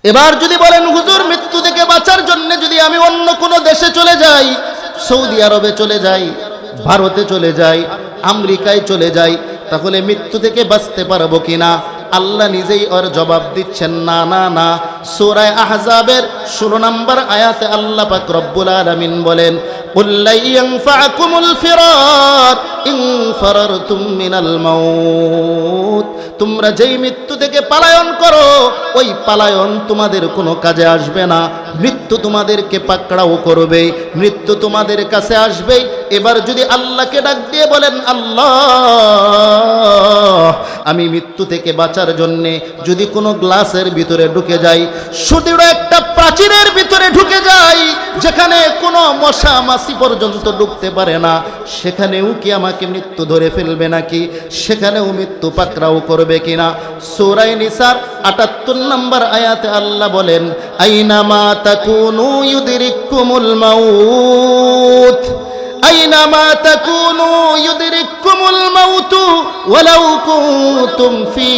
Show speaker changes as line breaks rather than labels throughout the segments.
এবার যদি বলেন হুজুর মৃত্যু থেকে বাঁচার জন্য যদি আমি অন্য কোনো দেশে চলে যাই, সৌদি আরবে চলে যাই, ভারতে চলে যাই, আমেরিকায় চলে যাই, তাহলে মৃত্যু থেকে বাঁচতে পারবো কিনা? আল্লাহ নিজেই ওর জবাব দিচ্ছেন, না না না। সূরা আহজাবের 16 নম্বর আয়াতে আল্লাহ পাক রব্বুল আলামিন বলেন, কুল লা ইয়ানফাকুমুল ফিরার ইন ফারারতুম মিনাল মাউত। তোমরা যেই মৃত্যু থেকে পালায়ন করো, ওই পালায়ন তোমাদের কোনো কাজে আসবে না। মৃত্যু তোমাদেরকে পাকড়াও করবে, মৃত্যু তোমাদের কাছে আসবে। এবার যদি আল্লাহকে ডাক দিয়ে বলেন, আল্লাহ আমি মৃত্যু থেকে বাঁচার জন্যে যদি কোনো গ্লাসের ভিতরে ঢুকে যাই, সুদৃঢ় একটা প্রাচীরের ভিতরে ঢুকে যাই, যেখানে কোনো মশা মাছি পর্যন্ত ঢুকতে পারে না, সেখানেও কি আমাকে মৃত্যু ধরে ফেলবে নাকি? সেখানেও মৃত্যু পাকড়াও করবে কিনা? সূরা নিসার ৭৮ নম্বর আয়াতে আল্লাহ বলেন, আইনামা তাকুনু ইউদরিকুমুল মাউত, আইনামা তাকুনু ইউদরিকুমুল মাউত ওয়ালাউ কুনতুম ফি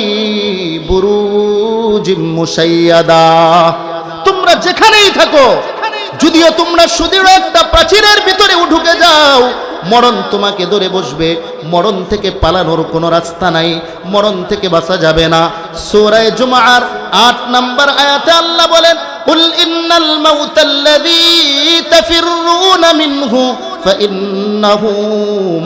বুরুজিম মুশাইয়াদা। তোমরা যেখানেই থাকো, যদিও তোমরা সুদৃঢ় একটা প্রাচীরের ভিতরে ঢুকে যাও, মরণ তোমাকে ধরে বসবে। মরণ থেকে পালানোর কোনো রাস্তা নাই, মরণ থেকে বাঁচা যাবে না। সূরা জুমার ৮ নম্বর আয়াতে আল্লাহ বলেন, কুল ইন্নাল মাউতাল্লাযী তাফিররুনা মিনহু ফাইন্নাহু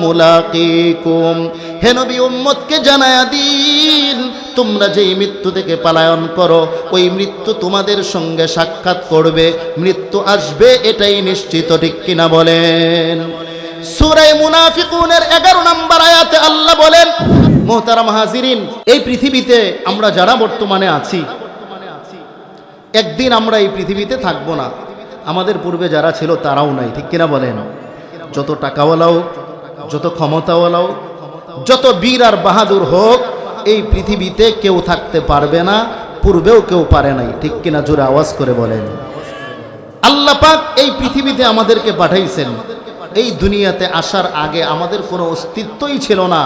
মুলাকীকুম। হে নবী, উম্মতকে জানায়া দিন, তোমরা যেই মৃত্যু থেকে পালায়ন করো, ওই মৃত্যু তোমাদের সঙ্গে সাক্ষাৎ করবে, মৃত্যু আসবে, এটাই নিশ্চিত। ঠিক কিনা বলেন? সূরা মুনাফিকুনের 11 নম্বর আয়াতে আল্লাহ বলেন, মুহতারাম হাজিরিন, এই পৃথিবীতে আমরা যারা বর্তমানে আছি, একদিন আমরা এই পৃথিবীতে থাকবো না। আমাদের পূর্বে যারা ছিল তারাও নাই। ঠিক কিনা বলেন? যত টাকাওয়ালাও, যত ক্ষমতাওয়ালাও, যত বীর আর বাহাদুর হোক, এই পৃথিবীতে কেউ থাকতে পারবে না, পূর্বেও কেউ পারে নাই। ঠিক কিনা? জোরে আওয়াজ করে বলেন। আল্লাহ পাক এই পৃথিবীতে আমাদেরকে পাঠাইছেন। এই দুনিয়াতে আসার আগে আমাদের কোনো অস্তিত্বই ছিল না।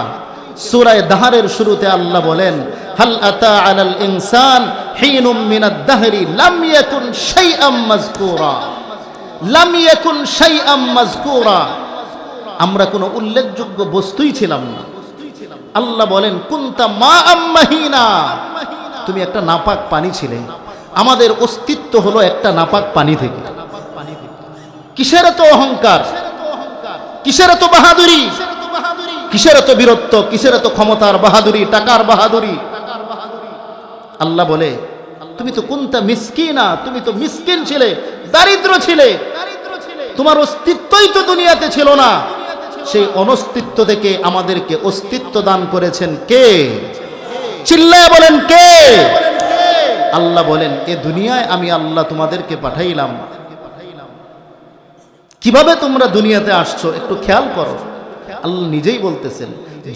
সূরা দাহরের শুরুতে আল্লাহ বলেন, হাল আতা আলাল ইনসান হিনুম মিনাদ দাহরি লাম ইয়াকুন শাইআম মাযকুরা, লাম ইয়াকুন শাইআম মাযকুরা। আমরা কোনো উল্লেখযোগ্য বস্তুই ছিলাম না। আল্লাহ বলেন, কুনতা মাআম মাহিনা, তুমি একটা নাপাক পানি ছিলে। আমাদের অস্তিত্ব হলো একটা নাপাক পানি থেকে। কিসের এত অহংকার, কিসের এত বাহাদুরি, কিসের এত বীরত্ব, কিসের এত ক্ষমতার বাহাদুরি, টাকার বাহাদুরি? আল্লাহ বলে, তুমি তো কুনতা মিসকিনা, তুমি তো মিসকিন ছিলে, দারিদ্র ছিলে, তোমার অস্তিত্বই তো দুনিয়াতে ছিল না। সেই অনস্তিত্ব থেকে আমাদেরকে অস্তিত্ব দান করেছেন কে? চিল্লায় বলেন কে? আল্লাহ বলেন, এ দুনিয়ায় আমি আল্লাহ তোমাদেরকে পাঠাইলাম। কিভাবে তোমরা দুনিয়াতে আসছো একটু খেয়াল করো। আল্লাহ নিজেই বলতেছেন,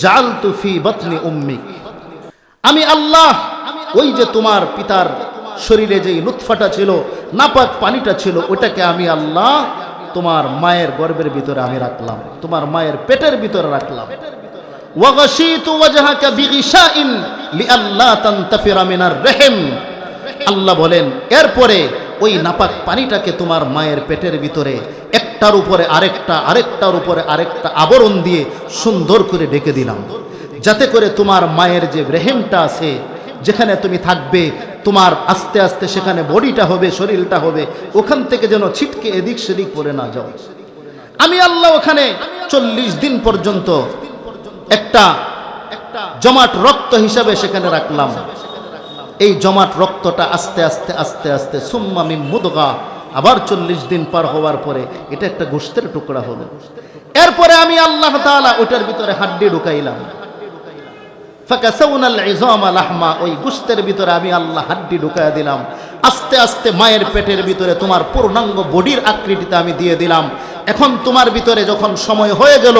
জালতু ফি বাতনি উম্মিক, আমি আল্লাহ ওই যে তোমার পিতার শরীরে যেই লুৎফাটা ছিল, নাপাক পানিটা ছিল, ওটাকে আমি আল্লাহ তোমার মায়ের গর্ভের ভিতরে আমি রাখলাম, তোমার মায়ের পেটের ভিতরে রাখলাম। ওয়াগাশিতু ওয়াজহাকা বিগিশাইন লিআল্লা তানতাফিরা মিনার রহিম। আল্লাহ বলেন, এরপরে ওই নাপাক পানিটাকে তোমার মায়ের পেটের ভিতরে একটার উপরে আরেকটা, আরেকটার উপরে আরেকটা আবরণ দিয়ে সুন্দর করে ঢেকে দিলাম, যাতে করে তোমার মায়ের যে রেহেমটা আছে, যেখানে তুমি থাকবে, তোমার আস্তে আস্তে সেখানে বডিটা হবে, শরীরটা হবে, ওখান থেকে যেন ছিটকে এদিক সেদিক পড়ে না যাও। আমি আল্লাহ ওখানে 40 দিন পর্যন্ত একটা জমাট রক্ত হিসাবে সেখানে রাখলাম। এই জমাট রক্তটা আস্তে আস্তে আস্তে আস্তে সুম্মা মিন মুদগা, আবার 40 দিন পার হওয়ার পরে এটা একটা গোশতের টুকরা হলো। এরপরে আমি আল্লাহ তাআলা ওটার ভিতরে হাড্ডি ঢুকাইলাম। ফাকাসাউনাল ইযামা লাহমা, ওই গোশতের ভিতরে আমি আল্লাহ হাড্ডি ঢুকায়া দিলাম। আস্তে আস্তে মায়ের পেটের ভিতরে তোমার পূর্ণাঙ্গ বডির আকৃতিতে আমি দিয়ে দিলাম। এখন তোমার ভিতরে যখন সময় হয়ে গেল,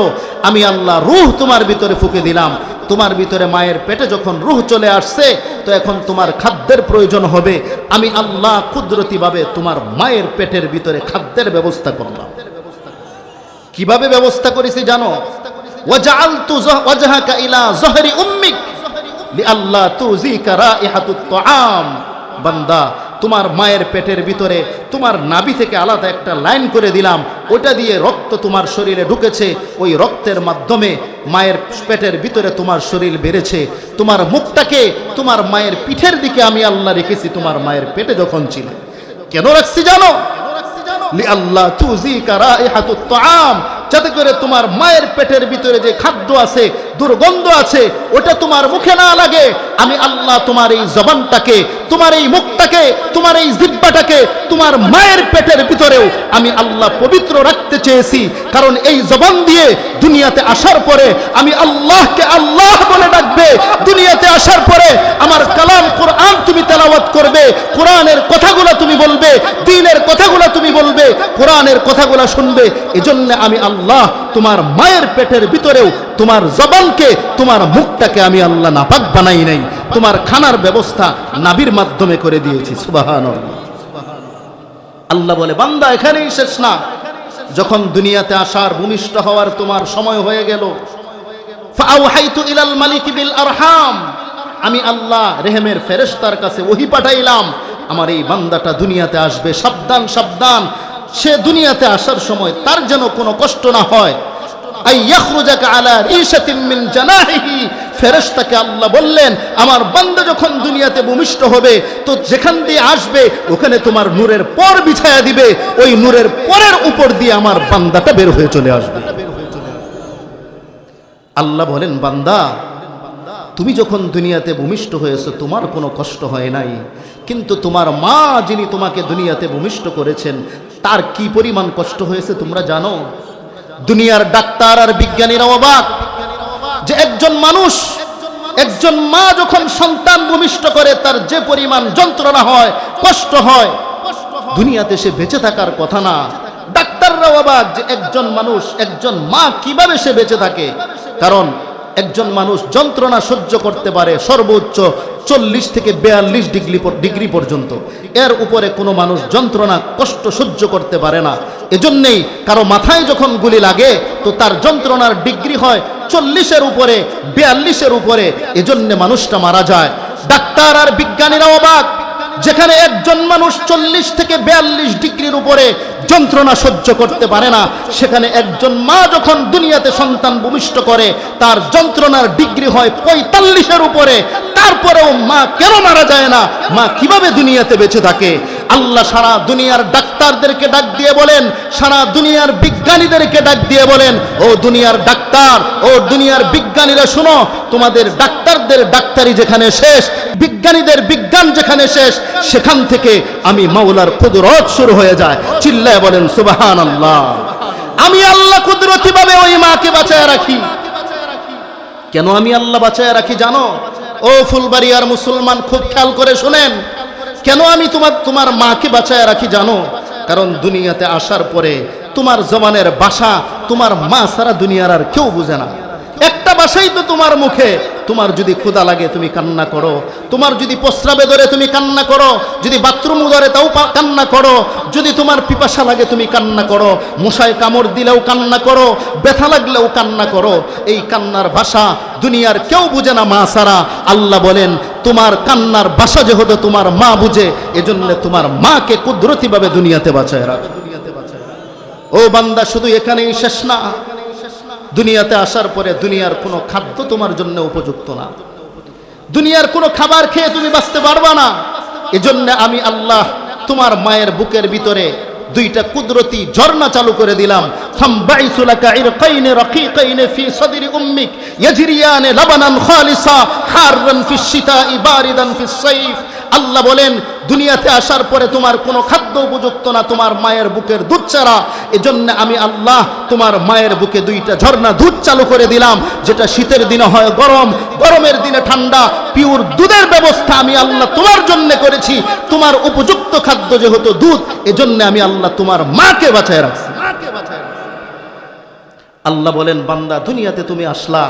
আমি আল্লাহ রূহ তোমার ভিতরে ফুঁকে দিলাম। তোমার ভিতরে মায়ের পেটে যখন রূহ চলে আসছে, তো এখন তোমার খাদ্যের প্রয়োজন হবে। আমি আল্লাহ কুদরতিভাবে তোমার মায়ের পেটের ভিতরে খাদ্যের ব্যবস্থা করলাম। কিভাবে ব্যবস্থা করেছি জানো? ওয়াজআলতু ওয়াজহাকা ইলা যহরি উম্মিক লিআল্লা তুযিকা রাইহাতুত তাআম। বান্দা, তোমার মায়ের পেটের ভিতরে তোমার নাভি থেকে আলাদা একটা লাইন করে দিলাম, ওটা দিয়ে রক্ত তোমার শরীরে ঢুকেছে, ওই রক্তের মাধ্যমে মায়ের পেটের ভিতরে তোমার শরীর বেড়েছে। তোমার মুখটাকে তোমার মায়ের পিঠের দিকে আমি আল্লাহ রেখেছি তোমার মায়ের পেটে যখন ছিল। কেন রাখছি জানো? লিআল্লাহ তুযিকা রাইহাতুত তাআম, যাতে করে তোমার মায়ের পেটের ভিতরে যে খাদ্য আছে, দুর্গন্ধ আছে, ওটা তোমার মুখে না লাগে। আমি আল্লাহ তোমার এই জবানটাকে, তোমার এই মুখটাকে, তোমার এই জিহ্বাটাকে তোমার মায়ের পেটের ভিতরেও আমি আল্লাহ পবিত্র রাখতে চেয়েছি। কারণ এই জবান দিয়ে দুনিয়াতে আসার পরে আমি আল্লাহকে আল্লাহ বলে ডাকবে। দুনিয়াতে আসার পরে আমার কালাম কোরআন তুমি তেলাওয়াত করবে, কোরআনের কথাগুলো তুমি বলবে, দ্বীনের কথাগুলো তুমি বলবে, কোরআনের কথাগুলো শুনবে। এজন্য আমি আল্লাহ তোমার মায়ের পেটের ভিতরেও তোমার জবানকে, তোমার মুখটাকে আমি আল্লাহ নাপাক বানাই নাই, তোমার খানার ব্যবস্থা নাবির মাধ্যমে করে দিয়েছি। সুবহানাল্লাহ। আল্লাহ বলে বান্দা এখানেই শেষ না, যখন দুনিয়াতে আসার ভূমিষ্ঠ হওয়ার তোমার সময় হয়ে গেল, ফাআওহাইতু ইলাল মালিক বিল আরহাম, আমি আল্লাহ রেহেমের ফেরেশতার কাছে ওহী পাঠাইলাম, আমার এই বান্দাটা দুনিয়াতে আসবে, সাবধান সাবধান, সে দুনিয়াতে আসার সময় তার যেন কোনো কষ্ট না হয়। আই ইয়াখরুজাকা আলা রিশাতিন মিন জানাহিহি, ফেরেশতাকে আল্লাহ বললেন আমার বান্দা যখন দুনিয়াতে ভূমিষ্ঠ হবে তো যেখান দিয়ে আসবে ওখানে তোমার নূরের পর বিছায়া দিবে, ওই নূরের পরের উপর দিয়ে আমার বান্দাটা বের হয়ে চলে আসবে। আল্লাহ বলেন বান্দা তুমি যখন দুনিয়াতে ভূমিষ্ঠ হয়েছো তোমার কোনো কষ্ট হয় নাই, কিন্তু তোমার মা যিনি তোমাকে দুনিয়াতে ভূমিষ্ঠ করেছেন তার কি পরিমাণ কষ্ট হয়েছে তোমরা জানো? দুনিয়ার ডাক্তার আর বিজ্ঞানীরা অবাক যে একজন মানুষ, একজন মা যখন সন্তান ভূমিষ্ঠ করে তার যে পরিমাণ যন্ত্রণা হয়, কষ্ট হয়, দুনিয়াতে সে বেঁচে থাকার কথা না। ডাক্তাররা অবাক যে একজন মানুষ, একজন মা কিভাবে সে বেঁচে থাকে। কারণ একজন মানুষ যন্ত্রণা সহ্য করতে পারে সর্বোচ্চ 40 থেকে 42 ডিগ্রি পর্যন্ত, এর উপরে কোনো মানুষ যন্ত্রণা কষ্ট সহ্য করতে পারে না। এজন্যই কারো মাথায় যখন গুলি লাগে তো তার যন্ত্রণার ডিগ্রি হয় 40-এর উপরে, 42-এর উপরে, এজন্য মানুষটা মারা যায়। ডাক্তার আর বিজ্ঞানীরা অবাক, যেখানে একজন মানুষ 40 থেকে 42 ডিগ্রির উপরে যন্ত্রণা সহ্য করতে পারে না, সেখানে একজন মা যখন দুনিয়াতে সন্তান ভূমিষ্ঠ করে তার যন্ত্রণার ডিগ্রি হয় 45-এর উপরে, তারপরেও মা কেন মারা যায় না? মা কিভাবে দুনিয়াতে বেঁচে থাকে? আল্লাহ সারা দুনিয়ার ডাক্তারদেরকে ডাক দিয়ে বলেন, সারা দুনিয়ার বিজ্ঞানীদেরকে ডাক দিয়ে বলেন, ও দুনিয়ার ডাক্তার, ও দুনিয়ার বিজ্ঞানীরা শুনো, তোমাদের ডাক্তারদের ডাক্তারি যেখানে শেষ, বিজ্ঞানীদের বিজ্ঞান যেখানে শেষ, সেখান থেকে আমি মাওলার কুদরত শুরু হয়ে যায়। চিল্লায় বলেন সুবহানাল্লাহ। আমি আল্লাহ কুদরতিভাবে ওই মাকে বাঁচায় রাখি। কেন আমি আল্লাহ বাঁচায় রাখি জানো? ও ফুলবাড়িয়ার মুসলমান খুব খেয়াল করে শুনেন, কেন আমি তোমার মাকে বাঁচায় রাখি জানো? কারণ দুনিয়াতে আসার পরে তোমার জবানের ভাষা তোমার মা সারা দুনিয়ার আর কেউ বুঝে না। একটা ভাষাই তো তোমার মুখে। তোমার যদি ক্ষুধা লাগে তুমি কান্না করো, তোমার যদি প্রস্রাবে ধরে তুমি কান্না করো, যদি বাথরুম ধরে তাও কান্না করো, যদি তোমার পিপাসা লাগে তুমি কান্না করো, মশায় কামড় দিলেও কান্না করো, ব্যথা লাগলেও কান্না করো। এই কান্নার ভাষা দুনিয়ার কেউ বুঝে না মা ছাড়া। আল্লাহ বলেন তোমার কান্নার ভাষা যেহেতু তোমার মা বুঝে, এজন্য তোমার মাকে কুদরতিভাবে দুনিয়াতে বাঁচায় রাখো। ও বান্দা শুধু এখানেই শেষ না, দুনিয়াতে আসার পরে দুনিয়ার কোনো খাদ্য তোমার জন্য উপযুক্ত না, দুনিয়ার কোনো খাবার খেয়ে তুমি বাঁচতে পারবা না। এজন্য আমি আল্লাহ তোমার মায়ের বুকের ভিতরে দুইটা কুদরতি ঝর্ণা চালু করে দিলাম। ফামবাইসু লাকা ইরকাইন রাকিকাইন ফি সাদরি উম্মিক ইয়াজরিয়ান লাবানান খালিসা হাররান ফিশ শিতাই বারিদান ফিস সাইফ। আল্লাহ বলেন দুনিয়াতে আসার পরে তোমার কোনো খাদ্য উপযুক্ত না, তোমার মায়ের বুকের দুধ ছাড়া। এজন্য আমি আল্লাহ তোমার মায়ের বুকে দুইটা ঝর্ণা দুধ চালু করে দিলাম, যেটা শীতের দিনে হয় গরম, গরমের দিনে ঠান্ডা। পিওর দুধের ব্যবস্থা আমি আল্লাহ তোমার জন্য করেছি। তোমার উপযুক্ত খাদ্য যেহেতু দুধ, এজন্য আমি আল্লাহ তোমার মাকে বাঁচায় রাখছি। আল্লাহ বলেন বান্দা দুনিয়াতে তুমি আসলা,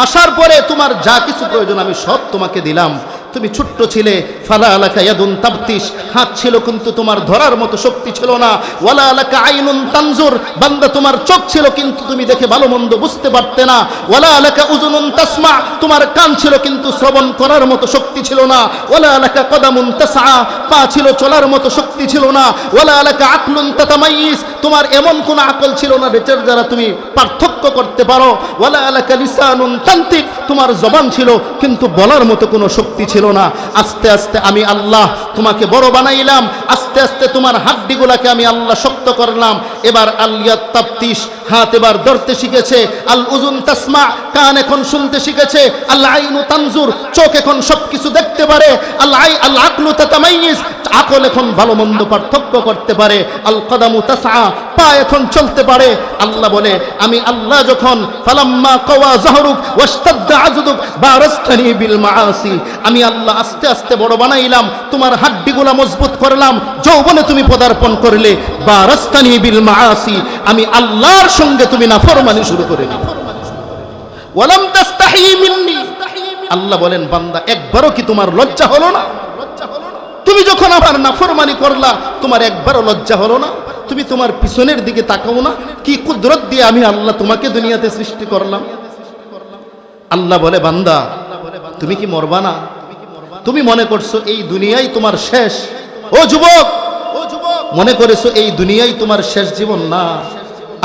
আসার পরে তোমার যা কিছু প্রয়োজন আমি সব তোমাকে দিলাম, তুমি ছোট্ট ছিলে, ফালা আলাকা ইয়াদুন তাবতিশ, হাত ছিল কিন্তু তোমার ধরার মতো শক্তি ছিল না। ওয়ালা আলাকা আইনুন তানজুর, বান্দা তোমার চোখ ছিল কিন্তু তুমি দেখে ভালো মন্দ বুঝতে পারতে না। ওয়ালা আলাকা উযুনুন তাসমা, তোমার কান ছিল কিন্তু শ্রবণ করার মতো শক্তি ছিল না। ওয়ালা আলাকা কদামুন তাসআ, পা ছিল চলার মতো শক্তি ছিল না। ওয়ালা আলাকা আকলুন তাতামাইয়িজ, তোমার এমন কোন আকল ছিল না যেটার দ্বারা তুমি পার্থক্য করতে পারো। ওয়ালা আলাকা লিসানুন তানতিক, তোমার জবান ছিল কিন্তু বলার মতো কোনো শক্তি ছিল না। আস্তে আস্তে আমি আল্লাহ তোমাকে বড় বানাইলাম, আস্তে আস্তে তোমার হাড্ডিগুলোকে আমি আল্লাহ শক্ত করলাম। এবার আল ইয়াদ তাবতিশ, হাত এবার ধরতে শিখেছে। আল উযুন তাসমা, কান এখন শুনতে শিখেছে। আল আইনু তানজুর, চোখ এখন সবকিছু দেখতে পারে। আল আকলু তাতামাইয়িজ, আকল এখন ভালো মন্দ পার্থক্য করতে পারে। আল কদামু তাসআ, পা এখন চলতে পারে। আল্লাহ বলে আমি আল্লাহ যখন ফালাম্মা কাওয়া যাহরুক ওয়াশতাদ্দা আজদুক বারাসতানি বিল মাআসি, আমি আল্লাহ আস্তে আস্তে বড় বানাইলাম, তোমার হাড্ডিগুলা মজবুত করলাম। যৌবনে তুমি পদার্পণ করলে, বারাসতানি বিল মাআসি, আমি আল্লাহর সঙ্গে তুমি নাফরমানি শুরু করে দিলে। ওয়ালাম তাস্তাহি মিন্নি, আল্লাহ বলেন বান্দা একবারও কি তোমার লজ্জা হলো না? তুমি যখন আমার নাফরমানি করলা, তোমার একবারও লজ্জা হলো না? তুমি তোমার পিছনের দিকে তাকাও না, কি কুদরত দিয়ে আমি আল্লাহ তোমাকে দুনিয়াতে সৃষ্টি করলাম। আল্লাহ বলে বান্দা তুমি কি মরবা না? তুমি মনে করছো এই দুনিয়াই তোমার শেষ? ও যুবক, মনে করেছো এই দুনিয়াই তোমার শেষ জীবন? না।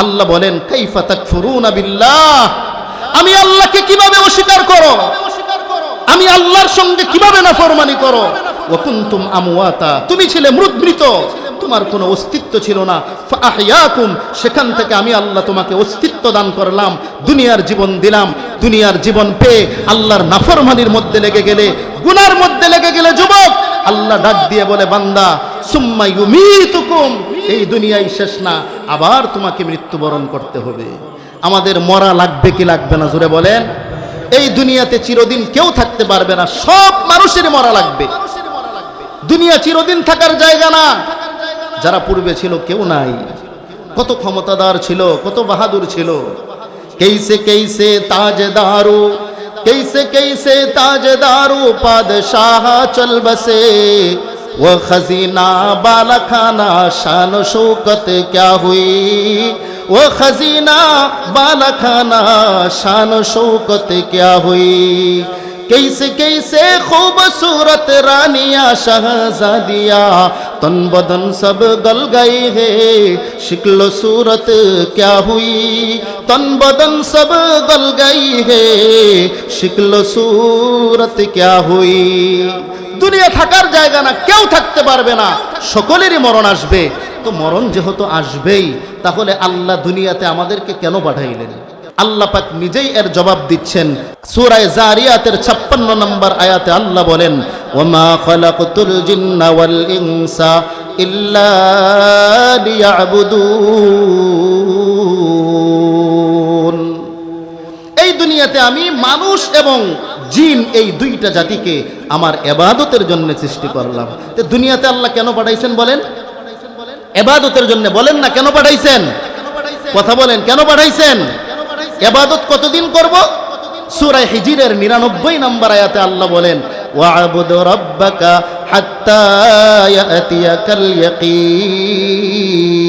আল্লাহ বলেন কাইফা তাকফুরুনা বিল্লাহ, আমি আল্লাহকে কিভাবে অস্বীকার করো, আমি আল্লাহর সঙ্গে কিভাবে নাফরমানি করো। ওয়া কুনতুম আমওয়াতা, তুমি ছিলে মৃত, তোমার কোনো অস্তিত্ব ছিল না। ফাআহইয়াকুম, সেখান থেকে আমি আল্লাহ তোমাকে অস্তিত্ব দান করলাম, দুনিয়ার জীবন দিলাম। দুনিয়ার জীবন পেয়ে আল্লাহর নাফরমানির মধ্যে লেগে গেলে, গুনার মধ্যে লেগে গেলে যুবক, আল্লাহ ডাক দিয়ে বলে বান্দা সুম্মা ইউমিতুকুম, এই দুনিয়াই শেষ না, আবার তোমাকে মৃত্যুবরণ করতে হবে। আমাদের মরা লাগবে কি লাগবে না জোরে বলেন? এই দুনিয়াতে চিরদিন কেউ থাকতে পারবে না, সব মানুষেরই মরা লাগবে। দুনিয়া চিরদিন থাকার জায়গা না। যারা পূর্বে ছিল কেউ নাই, কত ক্ষমতাদার ছিল, কত বাহাদুর ছিল। कैसे कैसे ताजदारो, कैसे कैसे ताजदारो पादशाह चल बसे, वो खजीना बाला खाना शान शौकत क्या हुई, वो खजीना बाला खाना शान शौकत क्या हुई। कैसे कैसे खूबसूरत रानिया शहजादिया, तन बदन सब गल गए है, शिक्ल सूरत क्या हुई, तन बदन सब गल गई है, शिक्ल सूरत क्या हुई। দুনিয়া থাকার জায়গা না, কেউ থাকতে পারবে না, সকলেরই মরণ আসবে। তো মরণ যেহেতু আসবেই, তাহলে আল্লাহ দুনিয়াতে আমাদেরকে কেন পাঠাইলেন? আল্লাহ পাক নিজেই এর জবাব দিচ্ছেন। সূরা জারিয়াতের 56 নম্বর আয়াতে আল্লাহ বলেন ওয়ামা খালাকতুল জিন্না ওয়াল ইনসা ইল্লা লিয়াবুদুন, এই দুনিয়াতে আমি মানুষ এবং জিন এই দুইটা জাতিকে আমার ইবাদতের জন্য সৃষ্টি করলাম। তো দুনিয়াতে আল্লাহ কেন পাঠাইছেন বলেন? ইবাদতের জন্য। বলেন না কেন পাঠাইছেন? কথা বলেন কেন পাঠাইছেন? ইবাদত কতদিন করব? সূরা হিজরের 99 নম্বর আয়াতে আল্লাহ বলেন ওয়া'বুদ রাব্বাকা হাত্তা ইয়াতিয়াকাল ইয়াকিন,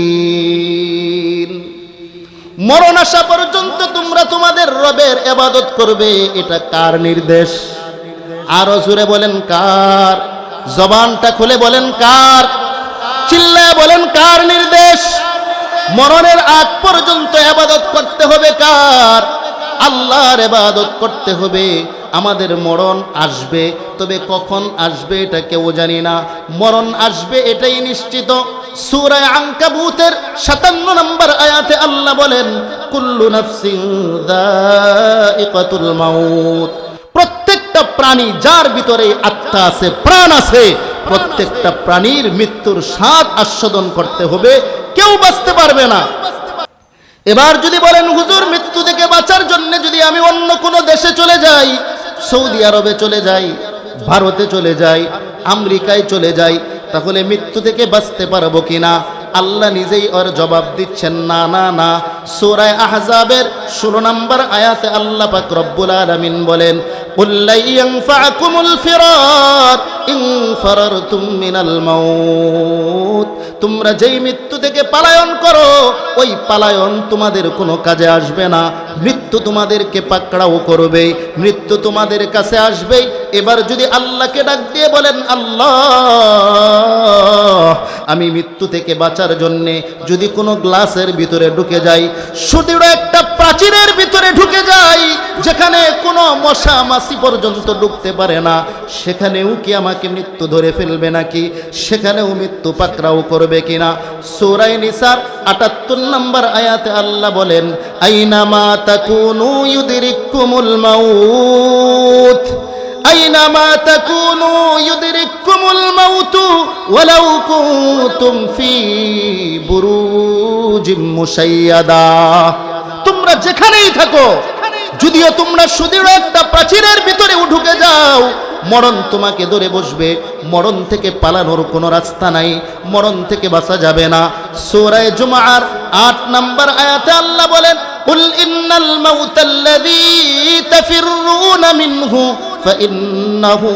মরণ আসা পর্যন্ত তোমরা তোমাদের রবের ইবাদত করবে। এটা কার নির্দেশ? আরো জোরে বলেন কার? জবানটা খুলে বলেন কার? চিল্লায় বলেন কার নির্দেশ? মরণের আগ পর্যন্ত ইবাদত করতে হবে কার? আল্লাহর ইবাদত করতে হবে। আমাদের মরণ আসবে, তবে কখন আসবে এটা কেউ জানি না। মরণ আসবে এটাই নিশ্চিত। সূরা আনকাবুতের 57 নম্বর আয়াতে আল্লাহ বলেন কুল্লু নাফসিন যায়িকাতুল মাউত, প্রত্যেকটা প্রাণী যার ভিতরে আত্মা আছে, প্রাণ আছে, প্রত্যেকটা প্রাণীর মৃত্যুর স্বাদ আস্বাদন করতে হবে, কেউ বাঁচতে পারবে না। এবার যদি বলেন হুজুর মৃত্যু থেকে বাঁচার জন্য যদি আমি অন্য কোনো দেশে চলে যাই, সৌদি আরবে চলে যাই, ভারতে চলে যাই, আমেরিকায় চলে যাই, তাহলে মৃত্যু থেকে বাঁচতে পারবো কিনা? আল্লাহ নিজেই ওর জবাব দিচ্ছেন না না না। সূরা আহজাবের 16 নম্বর আয়াতে আল্লাহ পাক রব্বুল আলামিন বলেন قل لن ينفعكم الفرار إن فررتم من الموت তোমরা যেই মৃত্যু থেকে পলায়ন করো ওই পলায়ন তোমাদের কোনো কাজে আসবে না। মৃত্যু তোমাদেরকে পাকড়াও করবে, মৃত্যু তোমাদের কাছে আসবে। এবার যদি আল্লাহকে ডাক দিয়ে বলেন, আল্লাহ আমি মৃত্যু থেকে বাঁচার জন্যে যদি কোনো গ্লাসের ভিতরে ঢুকে যাই, সুদৃঢ় একটা প্রাচীরের ভিতরে ঢুকে যাই যেখানে কোনো মশা মাছি পর্যন্ত ঢুকতে পারে না, সেখানেও কি আমাকে মৃত্যু ধরে ফেলবে নাকি? সেখানেও মৃত্যু পাকড়াও করবে কিনা? সূরা নিসার ৭৮ নম্বর আয়াতে আল্লাহ বলেন, আইনামা তাকুনু ইউদরিকুমুল মাউত আইনামা তাকুনু ইউদরিকুমুল মাউত ওয়ালাউ কুনতুম ফি বুরুজিম মুশাইয়াদা। তোমরা যেখানেই থাকো, যদিও তোমরা সুদৃঢ় একটা প্রাচীরের ভিতরে ঢুকে যাও, মরণ তোমাকে ধরে বসবে। মরণ থেকে পালানোর কোনো রাস্তা নাই, মরণ থেকে বাঁচা যাবে না। সূরা জুমার ৮ নম্বর আয়াতে আল্লাহ বলেন, কুল ইন্নাল মাউতাল্লাযী তাফিররুনা মিনহু ফাইন্নাহু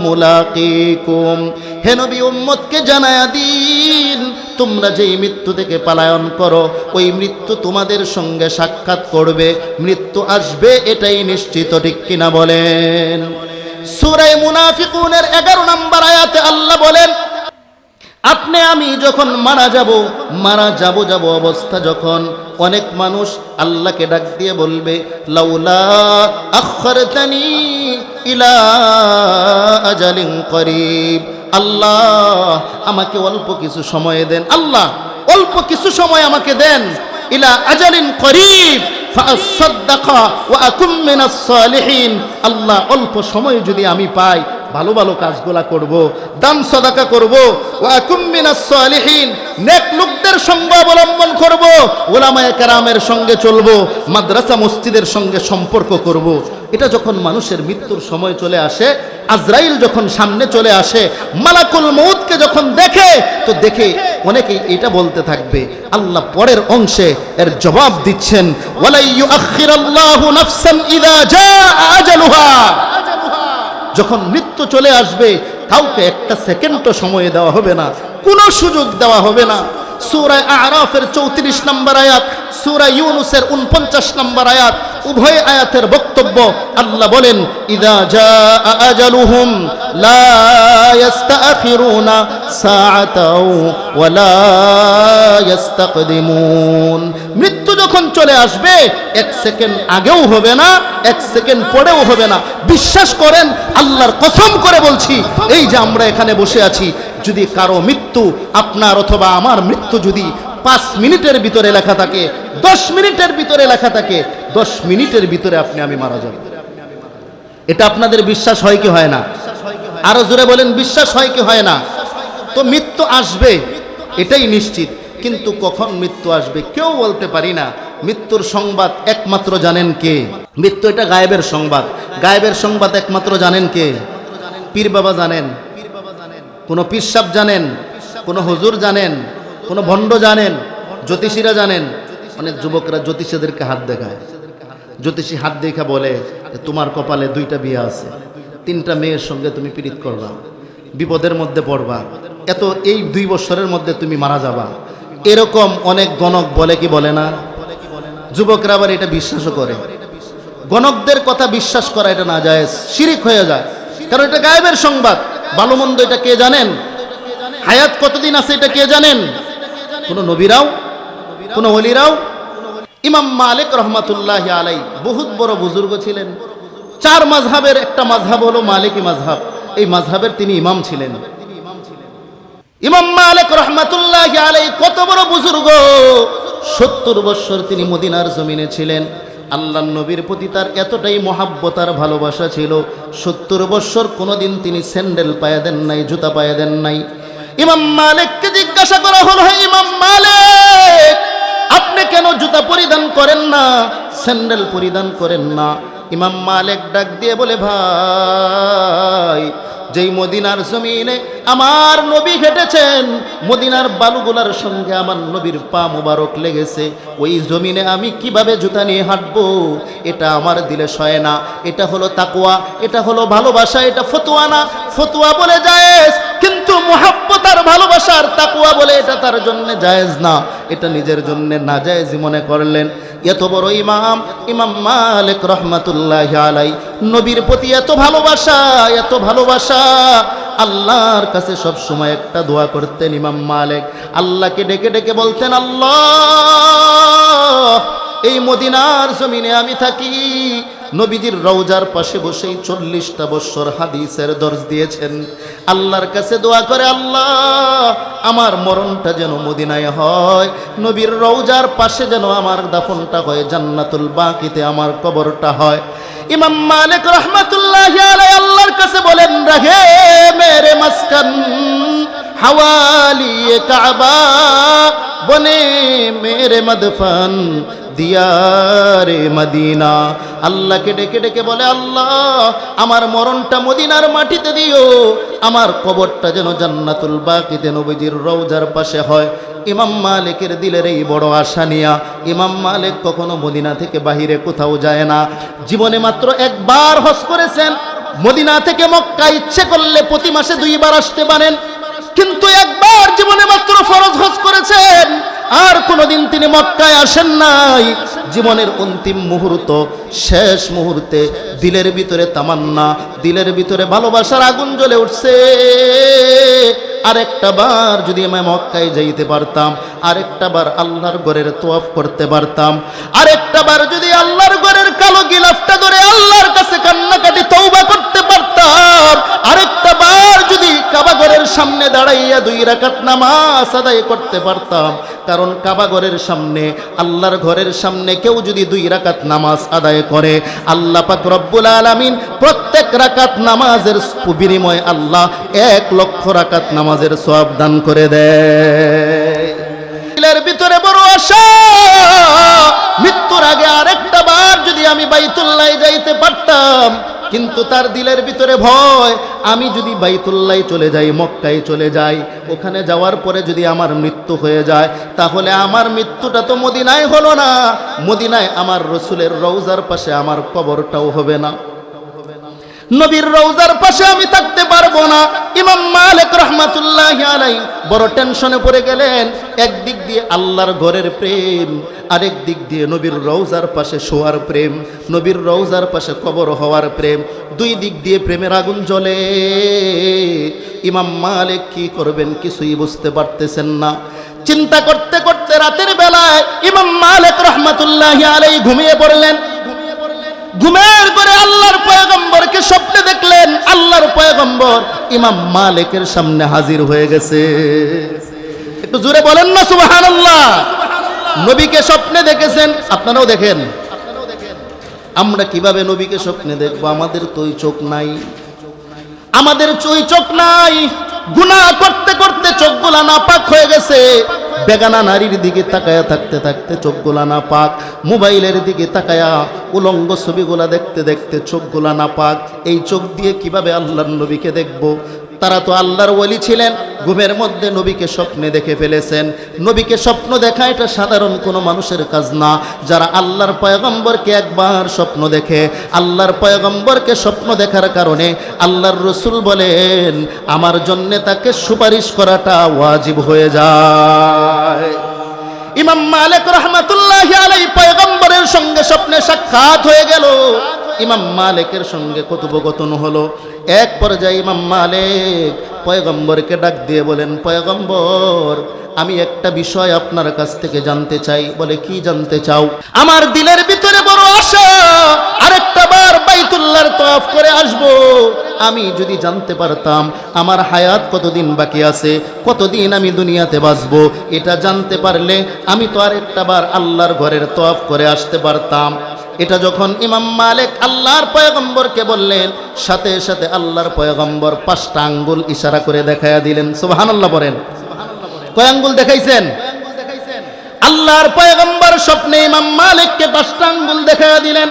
মুলাকীকুম। হে নবী, উম্মতকে জানায়া দিন, তোমরা যেই মৃত্যু থেকে পলায়ন করো ওই মৃত্যু তোমাদের সঙ্গে সাক্ষাৎ করবে, মৃত্যু আসবে, এটাই নিশ্চিত। ঠিক কিনা বলেন? সূরা মুনাফিকুনের ১১ নম্বর আয়াতে আল্লাহ বলেন, আপনি আমি যখন মারা যাব অবস্থা যখন অনেক মানুষ আল্লাহকে ডাক দিয়ে বলবে, লাউলা আখরতানি ইলা আজালিন করিব, আল্লাহ আমাকে অল্প কিছু সময় দেন, আল্লাহ অল্প কিছু সময় আমাকে দেন, ইলা আজালিন করিব ফাসাদদাকা ওয়া আকুম মিনাস সালিহিন। আল্লাহ অল্প সময় যদি আমি পাই, ভালো ভালো কাজগুলা করব, দান সাদাকা করব, ওয়া আকুম মিনাস সালিহিন, নেক লোকদের সঙ্গ অবলম্বন করব, উলামায়ে কেরামের সঙ্গে চলব, মাদ্রাসা মসজিদের সঙ্গে সম্পর্ক করব। এটা যখন মানুষের মৃত্যুর সময় চলে আসে, আজরাইল যখন সামনে চলে আসে, মালাকুল মউতকে যখন দেখে, তো দেখে অনেকেই এটা বলতে থাকবে, আল্লাহ পরের অংশে এর জবাব দিচ্ছেন, ওয়ালা ইউআখিরাল্লাহু নাফসান ইযা জাআ আজালুহা। যখন মৃত্যু চলে আসবে, কাউকে একটা সেকেন্ডও সময় দেওয়া হবে না, কোনো সুযোগ দেওয়া হবে না। সূরা আরাফের ৩৪ নম্বর আয়াত, সূরা ইউনূসের ৪৯ নম্বর আয়াত, উভয় আয়াতের বক্তব্য আল্লাহ বলেন, ইযা জাআ আজালুহুম লা ইস্তাখিরুনা সাআতাও ওয়া লা ইস্তাকদিমুন। মৃত্যু যখন চলে আসবে, এক সেকেন্ড আগেও হবে না, এক সেকেন্ড পরেও হবে না। বিশ্বাস করেন, আল্লাহর কসম করে বলছি, এই যে আমরা এখানে বসে আছি, যদি কারো মৃত্যু, আপনার অথবা আমার মৃত্যু যদি 5 মিনিটের ভিতরে লেখা থাকে, 10 মিনিটের ভিতরে লেখা থাকে, 10 মিনিটের ভিতরে আপনি আমি মারা যাব। এটা আপনাদের বিশ্বাস হয় কি হয় না? আরো জোরে বলেন, বিশ্বাস হয় কি হয় না? তো মৃত্যু আসবে, এটাই নিশ্চিত, কিন্তু কখন মৃত্যু আসবে কেউ বলতে পারি না। মৃত্যুর সংবাদ একমাত্র জানেন কে? মৃত্যু এটা গায়েবের সংবাদ। গায়েবের সংবাদ একমাত্র জানেন কে? পীর বাবা জানেন, কোন পীর সাহেব জানেন, কোন হুজুর জানেন, কোন ভণ্ড জানেন, জ্যোতিষীরা জানেন। অনেক যুবকরা জ্যোতিষীদেরকে হাত দেখায়, জ্যোতিষী হাত দেখা বলে, তোমার কপালে 2টা বিয়ে আছে, 3টা মেয়ের সঙ্গে তুমি পীড়িত করবা, বিপদের মধ্যে পড়বা, এত এই 2 বছরের মধ্যে তুমি মারা যাবা। এরকম অনেক গণক বলে কি বলে না? যুবকরা আবার এটা বিশ্বাসও করে। গণকদের কথা বিশ্বাস করা এটা না জায়েজ, শিরিক হয়ে যায়, কারণ এটা গায়েবের সংবাদ। ভালো মন্দ এটা কে জানেন? হায়াত কতদিন আছে এটা কে জানেন? কোন নবীরাও, কোন ওলিরাও? ইমাম মালিক রহমাতুল্লাহি আলাইহি বহুত বড় বুজুর্গ ছিলেন। 4 মাযহাবের একটা মাযহাব হলো মালিকি মাযহাব, এই মাযহাবের তিনি ইমাম ছিলেন। ইমাম মালিক রহমাতুল্লাহি আলাইহি কত বড় বুজুর্গ! 70 বছর তিনি মদিনার জমিনে ছিলেন। আল্লাহর নবীর প্রতি তার এতটাই মহাব্বত আর ভালোবাসা ছিল, 70 বছর কোনোদিন তিনি স্যান্ডেল পায়ে দেন নাই, জুতা পায়ে দেন নাই। ইমাম মালিককে জিজ্ঞাসা করা হলো, হে ইমাম মালিক, আপনি কেন জুতা পরিধান করেন না, স্যান্ডেল পরিধান করেন না? ইমাম মালিক ডাক দিয়ে বলে, ভাই, যেই মদিনার জমিনে আমার নবী হেঁটেছেন, মদিনার বালুগুলার সঙ্গে আমার নবীর পা মুবারক লেগেছে, ওই জমিনে আমি কিভাবে জুতা নিয়ে হাঁটবো, এটা আমার দিলে সয় না। এটা হলো তাকওয়া, এটা হলো ভালোবাসা, এটা ফতোয়া না। ফতোয়া বলে জায়েজ, কিন্তু মুহাব্বত আর ভালোবাসার তাকওয়া বলে এটা তার জন্য জায়েজ না, এটা নিজের জন্য নাজায়েজই মনে করলেন। এত বড় ইমাম, ইমাম মালিক রহমাতুল্লাহি আলাইহি, নবীর প্রতি এত ভালোবাসা, এত ভালোবাসা, আল্লাহর কাছে সব সময় একটা দোয়া করতেন ইমাম মালিক। আল্লাহকে ডেকে ডেকে বলতেন, আল্লাহ, এই মদিনার জমিনে আমি থাকি, নবীজির রওজার পাশে বসেই 40টা বছর হাদিসের দর্শ দিয়েছেন। আল্লাহর কাছে দোয়া করে, আল্লাহ, আমার মরণটা যেন মদিনায় হয়, নবীর রওজার পাশে যেন আমার দাফনটা হয়, জান্নাতুল বাকিতে আমার কবরটা হয়। ইমাম মালিক রহমাতুল্লাহি আলাইহি আল্লাহর কাছে বলেন, রাহে মেরে মাসকান হাওয়ালি কাবা, বনে মেরে মদফন দিয়ারে মদিনা। আল্লাহকে ডেকে ডেকে বলে, আল্লাহ, আমার মরণটা মদিনার মাটিতে দিও, আমার কবরটা যেন জান্নাতুল বাকিতে নবীজির রওজার পাশে হয়। ইমাম মালিকের দিলের এই বড় আশা নিয়া ইমাম মালিক কখনো মদিনা থেকে বাহিরে কোথাও যায় না। জীবনে মাত্র একবার হজ করেছেন। মদিনা থেকে মক্কা ইচ্ছে করলে প্রতি মাসে 2 বার আসতে পারেন, কিন্তু একবার জীবনে মাত্র ফরজ হজ করেছেন, আর কোনোদিন তিনি মক্কায় আসেন নাই। জীবনের অন্তিম মুহূর্ত, শেষ মুহূর্তে দিলের ভিতরে তামান্না, দিলের ভিতরে ভালোবাসার আগুন জ্বলে উঠছে, আরেকটা বার যদি আমি মক্কায় যাইতে পারতাম, আরেকটা বার আল্লাহর ঘরের তওয়াফ করতে পারতাম, আরেকটা বার যদি আল্লাহর ঘরের কালো গিলাফটা ধরে আল্লাহর কাছে কান্নাকাটি তওবা করতে পারতাম, আরেকটা বার যদি কাবা ঘরের সামনে দাঁড়াইয়া 2 রাকাত নামাজ আদায় করতে পারতাম। কারণ কাবা ঘরের সামনে, আল্লাহর ঘরের সামনে কেউ যদি 2 রাকাত নামাজ আদায় করে, আল্লাহ পাক রব্বুল আলামিন প্রত্যেক রাকাত নামাজের বিনিময়ে আল্লাহ 1 লক্ষ রাকাত নামাজের সওয়াব দান করে দেয়। দিলের ভিতরে বড় আশা, মৃত্যুর আগে আরেকটা বার যদি আমি বাইতুল্লাহ যাইতে পারতাম, কিন্তু তার দিলের ভিতরে ভয়, আমি যদি বাইতুল্লাহ চলে যাই, মক্কায় চলে যাই, ওখানে যাওয়ার পরে যদি আমার মৃত্যু হয়ে যায়, তাহলে আমার মৃত্যুটা তো মদিনায় হলো না, মদিনায় আমার রসুলের রওজার পাশে আমার কবরটাও হবে না, নবীর রওজার পাশে আমি থাকতে পারবো না। ইমাম মালিক রহমাতুল্লাহি আলাইহি বড় টেনশনে পড়ে গেলেন। একদিক দিয়ে আল্লাহর ঘরের প্রেম, আরেক দিক দিয়ে নবীর রওজার পাশে শোয়ার প্রেম, নবীর রওজার পাশে কবর হওয়ার প্রেম, 2 দিক দিয়ে প্রেমের আগুন জ্বলে। ইমাম মালিক কি করবেন কিছুই বুঝতে পারতেছেন না। চিন্তা করতে করতে রাতের বেলায় ইমাম মালিক রহমাতুল্লাহি আলাইহি ঘুমিয়ে পড়লেন। ঘুমের পরে আল্লাহর পয়গম্বরকে স্বপ্নে দেখলেন। আল্লাহর পয়গম্বর ইমাম মালিকের সামনে হাজির হয়ে গেছে। একটু জোরে বলেন না সুবহানাল্লাহ। নবীকে স্বপ্নে দেখেছেন, আপনারাও দেখেন। আমরা কিভাবে নবীকে স্বপ্নে দেখবো? আমাদের তো ওই চোখ নাই, আমাদের ওই চোখ নাই। গুনাহ করতে করতে চোখগুলা নাপাক হয়ে গেছে। বেগানা নারীর দিকে তাকায়া থাকতে থাকতে চোখগুলা নাপাক, মোবাইলের দিকে তাকায়া উলঙ্গ ছবিগুলা দেখতে দেখতে চোখগুলা নাপাক। এই চোখ দিয়ে কিভাবে আল্লাহর নবীকে দেখব? তারা তো আল্লাহর ওলি ছিলেন, ঘুমের মধ্যে নবীকে স্বপ্নে দেখে ফেলেছেন। নবীকে স্বপ্ন দেখা এটা সাধারণ কোনো মানুষের কাজ না। যারা আল্লাহর পয়গম্বরকে একবার স্বপ্ন দেখে, আল্লাহর পয়গম্বরকে স্বপ্ন দেখার কারণে আল্লাহর রসুল বলেন আমার জন্যে তাকে সুপারিশ করাটা ওয়াজিব হয়ে যায়। ইমাম মালিক রাহমাতুল্লাহি আলাইহি পয়গম্বরের সঙ্গে স্বপ্নে সাক্ষাৎ হয়ে গেল। ইমাম মালিকের সঙ্গে কথোপকথন হলো। এক পর্যায়ে ইমাম মালিক পয়গম্বরকে ডাক দিয়ে বলেন, পয়গম্বর, আমি একটা বিষয় আপনার কাছ থেকে জানতে চাই। বলে, কি জানতে চাও? আমার দিলের ভিতরে বড় আশা, আরেকটা বার বাইতুল্লাহর তওয়াফ করে আসব। আমি যদি জানতে পারতাম আমার হায়াত কতদিন বাকি আছে, কতদিন আমি দুনিয়াতে বাঁচবো, এটা জানতে পারলে আমি তো আরেকটা বার আল্লাহর ঘরের তওয়াফ করে আসতে পারতাম। এটা যখন ইমাম মালিক আল্লাহর পয়গম্বরকে বললেন, সাথে সাথে আল্লাহর পয়গম্বর 5টা আঙ্গুল ইশারা করে দেখাইয়া দিলেন। সুবহানাল্লাহ বলেন। কয় আঙ্গুল দেখাইছেন? আল্লাহর পয়গম্বর স্বপ্নে ইমাম মালিককে 5টা আঙ্গুল দেখাইয়া দিলেন।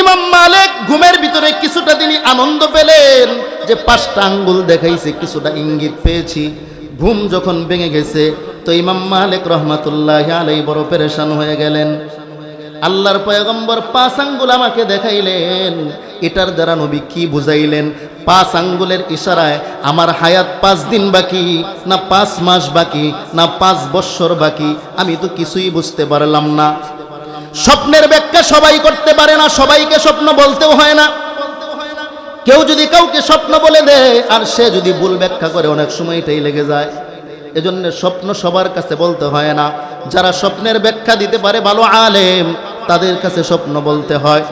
ইমাম মালিক ঘুমের ভিতরে কিছুটা তিনি আনন্দ পেলেন যে 5টা আঙ্গুল দেখাইছে, কিছুটা ইঙ্গিত পেয়েছি। ঘুম যখন ভেঙে গেছে তো ইমাম মালিক রহমাতুল্লাহি আলাইহি বড় পেরেশান হয়ে গেলেন। আল্লাহর পয়গম্বর 5 আঙ্গুল আমাকে দেখাইলেন, এটার দ্বারা নবী কি বুঝাইলেন? 5 আঙ্গুলের ইশারায় আমার হায়াত 5 দিন বাকি, না 5 মাস বাকি, না 5 বছর বাকি, আমি তো কিছুই বুঝতে পারলাম না। স্বপ্নের ব্যাখ্যা সবাই করতে পারে না, সবাইকে স্বপ্ন বলতেও হয় না। কেউ যদি কাউকে স্বপ্ন বলে দেয় আর সে যদি ভুল ব্যাখ্যা করে, অনেক সময় এটাই লেগে যায়। এজন্য স্বপ্ন সবার কাছে বলতে হয় না। যারা স্বপ্নের ব্যাখ্যা দিতে পারে, ভালো আলেম, তাদের কাছে স্বপ্ন বলতে হয়।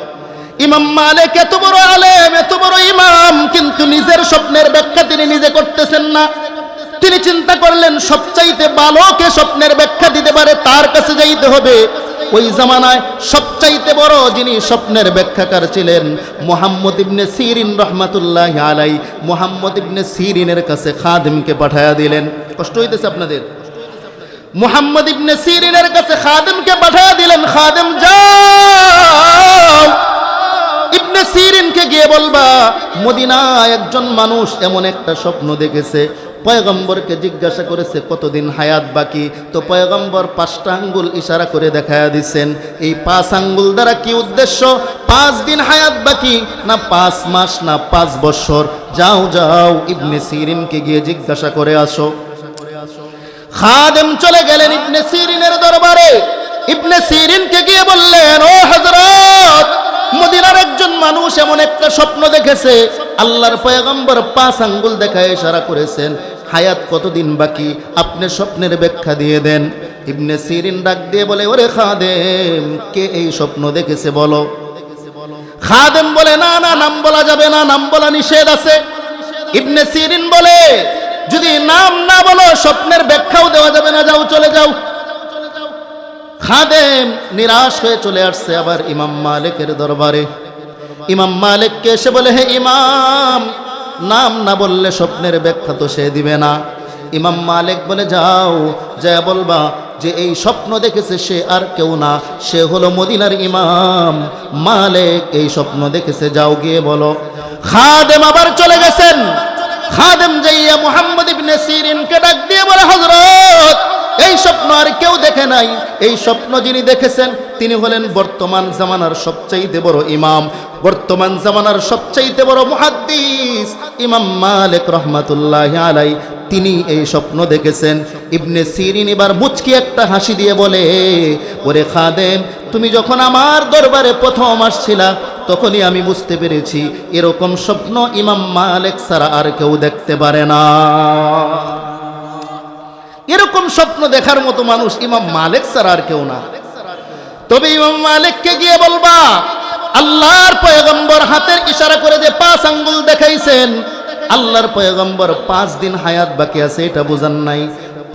ইমাম মালিক এত বড় আলেম, এত বড় ইমাম, কিন্তু নিজের স্বপ্নের ব্যাখ্যা তিনি নিজে করতেছেন না। তিনি চিন্তা করলেন সবচাইতে ভালো কে স্বপ্নের ব্যাখ্যা দিতে পারে, তার কাছে যাইতে হবে। ওই জামানায় সবচাইতে বড় যিনি স্বপ্নের ব্যাখ্যাকার ছিলেন, মুহাম্মদ ইবনে সিরিন রহমাতুল্লাহি আলাইহি। মুহাম্মদ ইবনে সিরিনের কাছে খাদেমকে পাঠায়া দিলেন। কষ্ট হইতেছে আপনাদের? মুহাম্মদ ইবনে সিরিনের কাছে খাদেমকে পাঠায়া দিলেন, খাদেম যাও, ইবনে সিরিনকে গিয়ে বলবা মদিনায় একজন মানুষ এমন একটা স্বপ্ন দেখেছে। পয়গম্বরকে জিজ্ঞাসা করেছে কতদিন হায়াত বাকি, তো পয়গম্বর 5টা আঙ্গুল ইশারা করে দেখায়া দিচ্ছেন। এই 5 আঙ্গুল দ্বারা কি উদ্দেশ্য? 5 দিন হায়াত বাকি, না 5 মাস, না 5 বছর। যাও যাও, ইবনে সিরিনকে গিয়ে জিজ্ঞাসা করে আসো। খাদেম চলে গেলেন ইবনে সিরিনের দরবারে। ইবনে সিরিনকে গিয়ে বললেন, ও হযরত, মদিনার একজন মানুষ এমন একটা স্বপ্ন দেখেছে, আল্লাহর পয়গম্বর 5 আঙ্গুল দেখায় ইশারা করেছেন, হায়াত কতদিন বাকি, আপনি স্বপ্নের ব্যাখ্যা দিয়ে দেন। ইবনে সিরিন ডাক দিয়ে বলে, ওরে খাদেম, কে এই স্বপ্ন দেখেছে বলো। খাদেম বলে, না না, নাম বলা যাবে না, নাম বলা নিষেধ আছে। ইবনে সিরিন বলে, যদি নাম না বলো স্বপ্নের ব্যাখ্যাও দেওয়া যাবে না, যাও, চলে যাও। খাদেম নিরাশ হয়ে চলে আসছে আবার ইমাম মালিকের দরবারে। ইমাম মালিককে এসে বলে, হে ইমাম, নাম না বললে স্বপ্নের ব্যাখ্যা তো সে দিবে না। ইমাম মালিক বলে, যাও, যা বলবা যে এই স্বপ্ন দেখেছে সে আর কেউ না, সে হলো মদিনার ইমাম মালিক, এই স্বপ্ন দেখেছে, যাও গিয়ে বলো। খাদেম আবার চলে গেছেন। খাদেম যাইয়া মুহাম্মদ ইবনে সিরিনকে ডাক দিয়ে বলে, হযরত, এই স্বপ্ন আর কেউ দেখে নাই, এই স্বপ্ন যিনি দেখেছেন তিনি হলেন বর্তমান জামানার সবচাইতে বড় ইমাম, বর্তমান জামানার সবচাইতে বড় মুহাদ্দিস ইমাম মালিক রহমাতুল্লাহি আলাইহি। তিনি এই স্বপ্ন দেখেছেন। ইবনে সিরিন এবার মুচকি একটা হাসি দিয়ে বলে, ওরে খাদেম, তুমি যখন আমার দরবারে প্রথম আসছিলা তখনই আমি বুঝতে পেরেছি এরকম স্বপ্ন ইমাম মালিক ছাড়া আর কেউ দেখতে পারে না। এরকম স্বপ্ন দেখার মতো মানুষ ইমাম মালিক ছাড়া আর কেউ না। তবে ইমাম মালিককে গিয়ে বলবা, আল্লাহর পয়গম্বর হাতের ইশারা করে যে 5 আঙ্গুল দেখাইছেন, আল্লাহর পয়গম্বর 5 দিন হায়াত বাকি আছে এটা বুঝান নাই,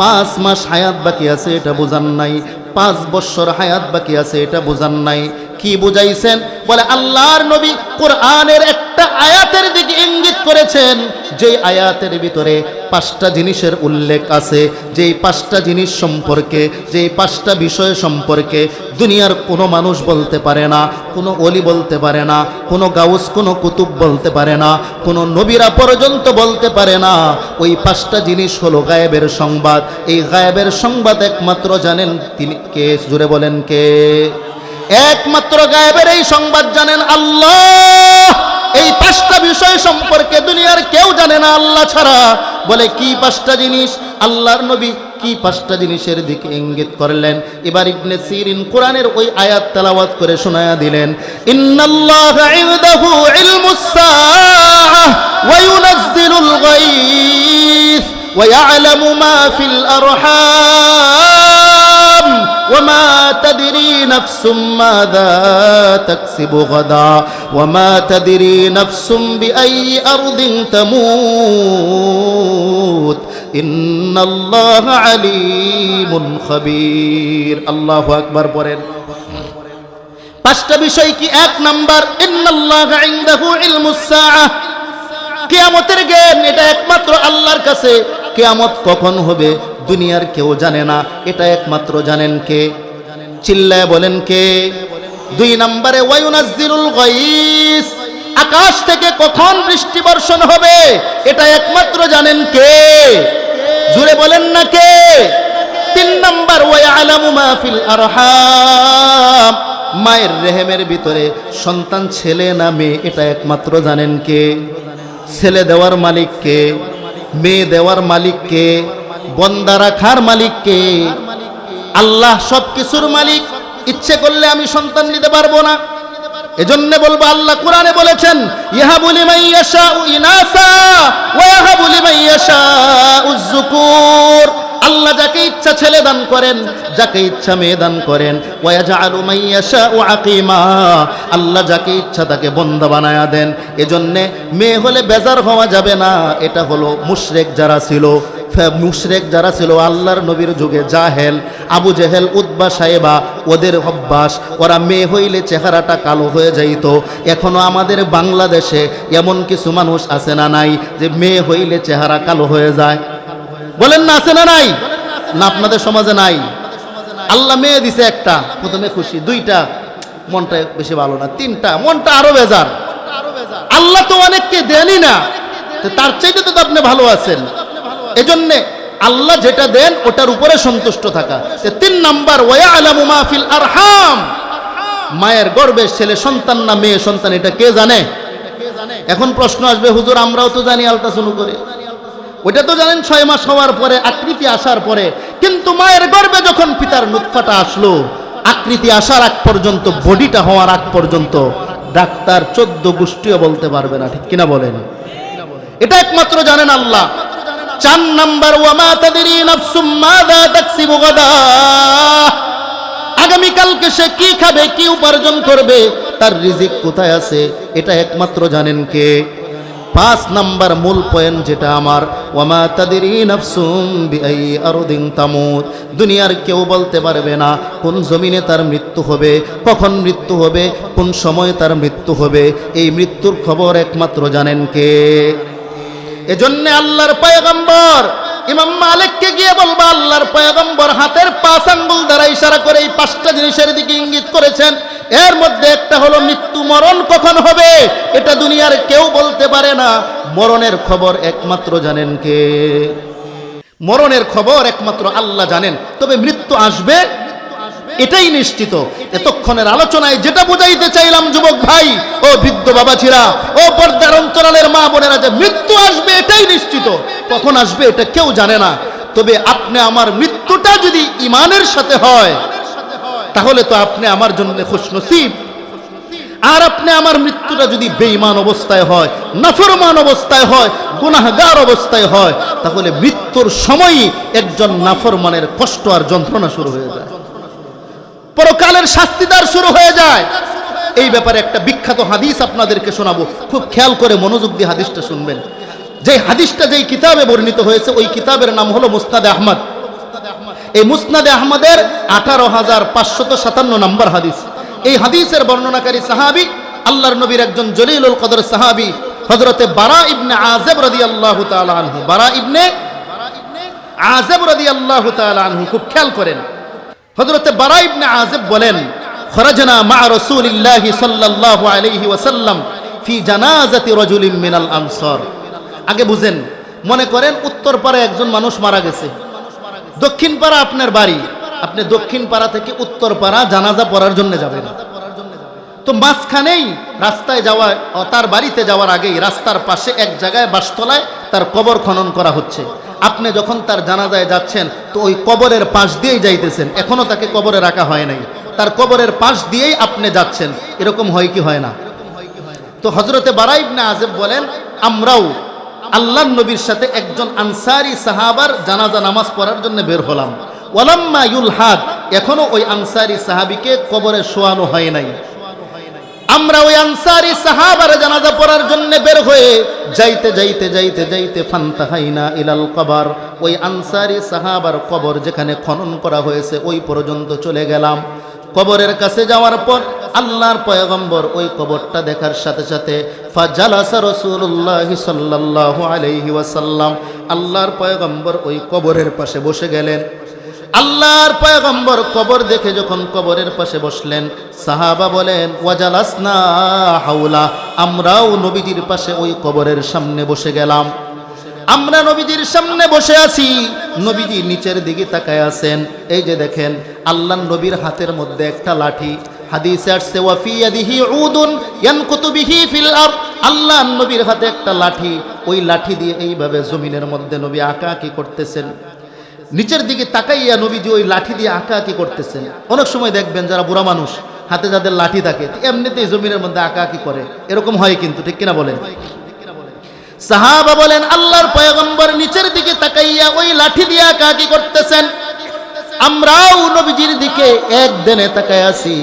5 মাস হায়াত বাকি আছে এটা বুঝান নাই, 5 বছর হায়াত বাকি আছে এটা বুঝান নাই। কি বুঝাইছেন? বলে আল্লাহর নবী কোরআনের একটা আয়াতের দিকে ইঙ্গিত করেছেন, যেই আয়াতের ভিতরে 5টা জিনিসের উল্লেখ আছে, যেই 5টা জিনিস সম্পর্কে, যেই 5টা বিষয় সম্পর্কে দুনিয়ার কোনো মানুষ বলতে পারে না, কোনো ওলি বলতে পারে না, কোনো গাউস, কোনো কুতুব বলতে পারে না, কোনো নবীরা পর্যন্ত বলতে পারে না। ওই 5টা জিনিস হলো গায়েবের সংবাদ। এই গায়েবের সংবাদ একমাত্র জানেন তিনি কে? জুড়ে বলেন কে? একমাত্র গায়েবের এই সংবাদ জানেন আল্লাহ। এই 5টা বিষয় সম্পর্কে দুনিয়ার কেউ জানে না আল্লাহ ছাড়া। বলে কি 5টা জিনিস? আল্লাহর নবী কি 5টা জিনিসের দিকে ইঙ্গিত করলেন। এবার ইবনে সিরিন কোরআনের ওই আয়াত তেলাওয়াত করে শোনায়া দিলেন, ইন্নাল্লাহা ইনদাহু ইলমুস সাআহ ওয়া ইউনাজ্জিলুল গায়স ওয়া ইয়ালামু মা ফিল আরহাম وما تدري نفس ماذا تكسب غدا وما تدري نفس بأي أرض تموت إن الله عليم خبير الله أكبر বলেন। 5টা বিষয় কি? 1 নাম্বার, ইন্নাল্লাহা ইনদাহু ইলমুস সাআহ, কিয়ামতের জ্ঞান এটা একমাত্র আল্লাহর কাছে। কিয়ামত কখন হবে দুনিয়ার কেউ জানে না, এটা একমাত্র জানেন কে? চিল্লায় বলেন কে? দুই নম্বরে ওয়ায়ুনাজ্জিলুল গায়স, আকাশ থেকে কখন বৃষ্টি বর্ষণ হবে এটা একমাত্র জানেন কে? জুড়ে বলেন না কে? তিন নম্বর ওয়ায়ালামু মা ফিল আরহাম, মায়ের রেহেমের ভিতরে সন্তান ছেলে না মেয়ে এটা একমাত্র জানেন কে? ছেলে দেওয়ার মালিক কে? মেয়ে দেওয়ার মালিক কে? বন্দা রাখার মালিক কে? আল্লাহ সব কিছুর মালিক। ইচ্ছে করলে আমি সন্তান নিতে পারবো না, এজন্য বলবো আল্লাহ কোরআনে বলেছেন ইয়াহাবু লিমান ইয়াশাউ ইনাসা ওয়া ইয়াহাবু লিমান ইয়াশাউ যুকুর। আল্লাহ যাকে ইচ্ছা ছেলে দান করেন, যাকে ইচ্ছা মেয়ে দান করেন। ওয়া ইয়াজআলু মান ইয়াশাউ আকিমা, আল্লাহ যাকে ইচ্ছা তাকে বন্দা বানায়া দেন। এজন্য মেয়ে হলে বেজার হওয়া যাবে না। এটা হলো মুশরিক যারা ছিল, মুশরিক যারা ছিল আল্লাহর নবীর যুগে, জাহেল, আবু জেহেল, উতবা, সাইবা, ওদের অভ্যাস, ওরা মেয়ে হইলে চেহারাটা কালো হয়ে যাইত। এখনো আমাদের বাংলাদেশে এমন কিছু মানুষ আছে না নাই যে মেয়ে হইলে চেহারা কালো হয়ে যায়? বলেন না, আছে না নাই? না আপনাদের সমাজে নাই? আল্লাহ মেয়ে দিছে একটা, প্রথমে খুশি, দুইটা মনটা বেশি ভালো না, তিনটা মনটা আরো বেজার। আল্লাহ তো অনেককে দেনই না, তার চাইতে তো আপনি ভালো আছেন। এজন্য আল্লাহ যেটা দেন ওটার উপরে সন্তুষ্ট থাকা। তিন নাম্বার ওয়ায়ালামু মা ফিল আরহাম, মায়ের গর্ভে ছেলে সন্তান না মেয়ে সন্তান এটা কে জানে? এখন প্রশ্ন আসবে, হুজুর আমরাও তো জানি আলট্রাসাউন্ড করে। ওইটা তো জানেন 6 মাস হওয়ার পরে, আকৃতি আসার পরে। কিন্তু মায়ের গর্ভে যখন পিতার নুতফাটা আসলো, আকৃতি আসার আগ পর্যন্ত, বডিটা হওয়ার আগ পর্যন্ত ডাক্তার 14 গোষ্ঠীও বলতে পারবে না, ঠিক কিনা বলেন? এটা একমাত্র জানেন আল্লাহ। 4 নাম্বার ওয়ামা তাদরি নাফসুম মাযা তাকসিবু গাদা, আগামী কালকে সে কি খাবে, কি উপার্জন করবে, তার রিজিক কোথায় আছে এটা একমাত্র জানেন কে? 5 নাম্বার মূল পয়েন্ট যেটা আমার, ওয়ামা তাদরি নাফসুম বিআই আরদিন তামুত, দুনিয়ার কেউ বলতে পারবে না কোন জমিনে তার মৃত্যু হবে, কখন মৃত্যু হবে, কোন সময় তার মৃত্যু হবে। এই মৃত্যুর খবর একমাত্র জানেন কে? এজন্য আল্লাহর পয়গম্বর ইমাম মালিককে গিয়ে বলবা, আল্লাহর পয়গম্বর হাতের 5 আঙ্গুল দ্বারা ইশারা করে এই 5টা জিনিসের দিকে ইঙ্গিত করেছেন। এর মধ্যে একটা হলো মৃত্যু, মরণ কখন হবে এটা দুনিয়ার কেউ বলতে পারে না। মরণের খবর একমাত্র জানেন কে? মরণের খবর একমাত্র আল্লাহ জানেন। তবে মৃত্যু আসবে এটাই নিশ্চিত। এতক্ষণের আলোচনায় যেটা বুঝাইতে চাইলাম যুবক ভাই ও বৃদ্ধ বাবাজিরা ও পর্দার অন্তরালের মা বোনেরা, যে মৃত্যু আসবে এটাই নিশ্চিত, কখন আসবে এটা কেউ জানে না। তবে আপনি আমার মৃত্যুটা যদি ঈমানের সাথে হয় তাহলে তো আপনি আমার জন্য খুশনসিব। আর আপনি আমার মৃত্যুটা যদি বেঈমান অবস্থায় হয়, নাফরমান অবস্থায় হয়, গুনাহগার অবস্থায় হয়, তাহলে মৃত্যুর সময়ই একজন নাফরমানের কষ্ট আর যন্ত্রণা শুরু হয়ে যায়, পরকালের শাস্তিদার শুরু হয়ে যায়। এই ব্যাপারে একটা বিখ্যাত হাদিস আপনাদেরকে শোনাবো, খুব খেয়াল করে মনোযোগ দিয়ে হাদিসটা শুনবেন। যে হাদিসটা যেই কিতাবে বর্ণিত হয়েছে ওই কিতাবের নাম হলো মুসনাদে আহমদ। এই মুসনাদে আহমদের 18,557 নম্বর হাদিস। এই হাদিসের বর্ণনাকারী সাহাবী আল্লাহর নবীর একজন জলিলুল কদর সাহাবী হযরতে বারা ইবনে আযিব রাদিয়াল্লাহু তাআলা আনহু। বারা ইবনে আযিব রাদিয়াল্লাহু তাআলা আনহু, খুব খেয়াল করেন। হযরতে বারা ইবনে আযিব বলেন, খরাজনা মা রাসূলিল্লাহি সাল্লাল্লাহু আলাইহি ওয়াসাল্লাম ফি জানাজাতি রাজুলিন মিনাল আনসার। আগে বুঝেন, মনে করেন উত্তর পাড়ায় একজন মানুষ মারা গেছে, দক্ষিণ পাড়া আপনার বাড়ি, আপনি দক্ষিণ পাড়া থেকে উত্তর পাড়া জানাজা পড়ার জন্য যাবেন। তো মাঝখানেই রাস্তায় যাওয়া, তার বাড়িতে যাওয়ার আগেই রাস্তার পাশে এক জায়গায় বাসতলায় তার কবর খনন করা হচ্ছে। আপনি যখন তার জানাজায় যাচ্ছেন তো ওই কবরের পাশ দিয়েই যাইতেছেন, এখনো তাকে কবরে রাখা হয় নাই, তার কবরের পাশ দিয়েই আপনি যাচ্ছেন। এরকম হয় কি হয় না? তো হযরতে বারা ইবনে আযিব বলেন, আমরাও আল্লাহর নবীর সাথে একজন আনসারী সাহাবার জানাজা নামাজ পড়ার জন্য বের হলাম। ওয়ালাম্মা ইউলহাদ, এখনো ওই আনসারী সাহাবীকে কবরে শোয়ানো হয় নাই। আমরা ওই আনসারী সাহাবার জানাজা পড়ার জন্য বের হয়ে যাইতে যাইতে যাইতে যাইতে ফান্তাহাইনা ইলাল কবর, ওই আনসারী সাহাবার কবর যেখানে খনন করা হয়েছে ওই পর্যন্ত চলে গেলাম। কবরের কাছে যাওয়ার পর আল্লাহর পয়গম্বর ওই কবরটা দেখার সাথে সাথে ফাজালাসা রাসূলুল্লাহি সাল্লাল্লাহু আলাইহি ওয়াসাল্লাম, আল্লাহর পয়গম্বর ওই কবরের পাশে বসে গেলেন। আল্লাহর পয়গম্বর কবর দেখে যখন কবরের পাশে বসলেন, সাহাবা বলেন ওয়াজালাসনা হাওলা, আমরাও নবীজির পাশে ওই কবরের সামনে বসে গেলাম। আমরা নবীজির সামনে বসে আছি, নবীজি নিচের দিকে তাকায় আছেন। এই যে দেখেন আল্লাহর নবীর হাতের মধ্যে একটা লাঠি, হাদিসে আসছে ওয়া ফি ইয়াদিহি উদুন ইয়ানকুতু বিহি ফিল আরদ, আল্লাহর নবীর হাতে একটা লাঠি, ওই লাঠি দিয়ে এইভাবে জমিনের মধ্যে নবী আঁকাআঁকি করতেছেন। নিচের দিকে তাকাইয়া নবীজি ওই লাঠি দিয়ে আঁকাআঁকি করতেছেন। অনেক সময় দেখবেন যারা বুড়া মানুষ হাতে যাদের লাঠি থাকে এমনিতেই জমিনের মধ্যে আঁকাআঁকি করে, এরকম হয় কিন্তু, ঠিক কিনা বলেন? সাহাবা বলেন আল্লাহর পয়গম্বর নিচের দিকে তাকাইয়া ওই লাঠি দিয়ে আঁকাআঁকি করতেছেন, আমরাও নবীজির দিকে এক দেনে তাকায় আছি।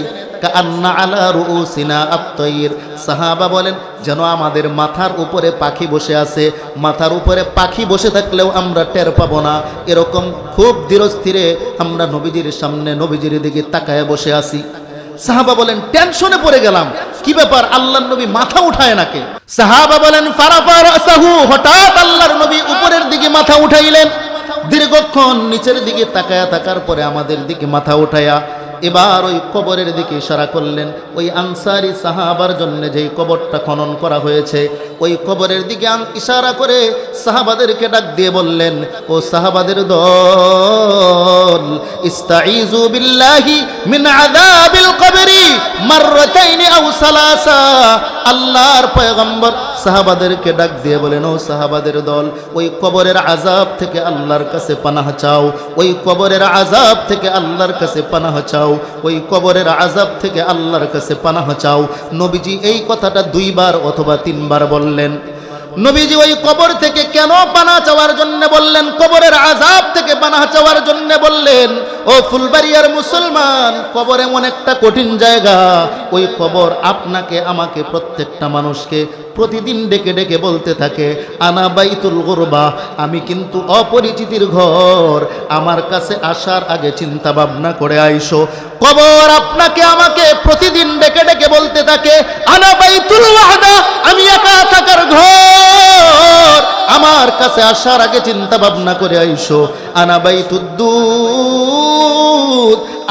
কাআন্না আলা রুউসিনা আত-তায়র, সাহাবা বলেন যেন আমাদের মাথার উপরে পাখি বসে আছে। মাথার উপরে পাখি বসে থাকলেও আমরা টের পাবো না, এরকম খুব ধীরস্থিরে আমরা নবীজির সামনে নবীজির দিকে তাকায় বসে আছি। সাহাবা বলেন টেনশনে পড়ে গেলাম, কি ব্যাপার আল্লাহর নবী মাথা উঠায় নাকে? সাহাবা বলেন ফারাফা রাসাহু, হঠাৎ আল্লাহর নবী উপরের দিকে মাথা উঠাইলেন। দীর্ঘক্ষণ নিচের দিকে তাকায়া থাকার পরে আমাদের দিকে মাথা উঠায়া এবার ওই কবরের দিকে ইশারা করলেন। ওই আনসারি সাহাবার জন্য যেই কবরটা খনন করা হয়েছে ওই কবরের দিকে ইশারা করে সাহাবাদেরকে ডাক দিয়ে বললেন, ও সাহাবাদের দল, ইস্তাইযু বিল্লাহি মিন আযাবিল কবরি মাররাতাইন আও সালাসা। আল্লাহর পয়গম্বর সাহাবাদেরকে ডাক দিয়ে বলেন, ও সাহাবাদের দল, ওই কবরের আযাব থেকে আল্লাহর কাছে পানাহ চাও, ওই কবরের আযাব থেকে আল্লাহর কাছে পানাহ চাও, ওই কবরের আযাব থেকে আল্লাহর কাছে পানাহ চাও। নবীজি এই কথাটা 2 বার অথবা 3 বার বললেন। নবীজি ওই কবর থেকে কেন পানাহ চাওয়ার জন্য বললেন? কবরের আযাব থেকে পানাহ চাওয়ার জন্য বললেন। ও ফুলবাড়িয়ার মুসলমান, কবর এমন একটা কঠিন জায়গা, ওই কবর আপনাকে আমাকে প্রত্যেকটা মানুষকে প্রতিদিন ডেকে ডেকে বলতে থাকে, আনা বাইতুল গুরবা, আমি কিন্তু অপরিচিতির ঘর, আমার কাছে আসার আগে চিন্তা ভাবনা করে আইসো। কবর আপনাকে আমাকে প্রতিদিন ডেকে ডেকে বলতে থাকে, আনা বাইতুল ওয়াহদা, আমি একা থাকার ঘর, আমার কাছে আসার আগে চিন্তা ভাবনা করে আইসো। আনা বাইতুদ্দুদ,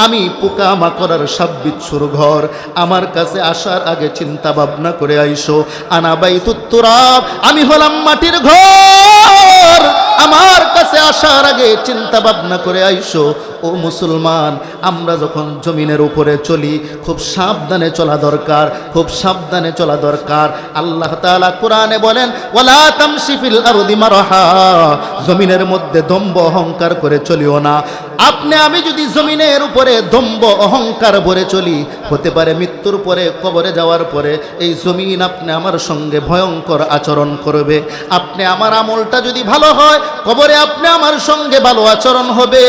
আমি পোকা মাকড়ার সাপ বিচ্ছুর ঘর, আমার কাছে আসার আগে চিন্তা ভাবনা করে আইসো। আনা বাইতুত তুরাব, আমি হলাম মাটির ঘর, আমার কাছে আসার আগে চিন্তা ভাবনা করে আইসো। ও মুসলমান, আমরা যখন জমিনের উপরে চলি খুব সাবধানে চলা দরকার, খুব সাবধানে চলা দরকার। আল্লাহ তাআলা কোরআনে বলেন, ওয়ালা তামশি ফিল আরদি মারহা, জমিনের মধ্যে দম্ভ অহংকার করে চলিও না। আপনি আমি যদি জমিনের উপরে দম্ভ অহংকার ভরে চলি, হতে পারে মৃত্যুর পরে কবরে যাওয়ার পরে এই জমিন আপনি আমার সঙ্গে ভয়ঙ্কর আচরণ করবে। আপনি আমার আমলটা যদি ভালো হয়, কবরে আপনি আমার সঙ্গে ভালো আচরণ হবে,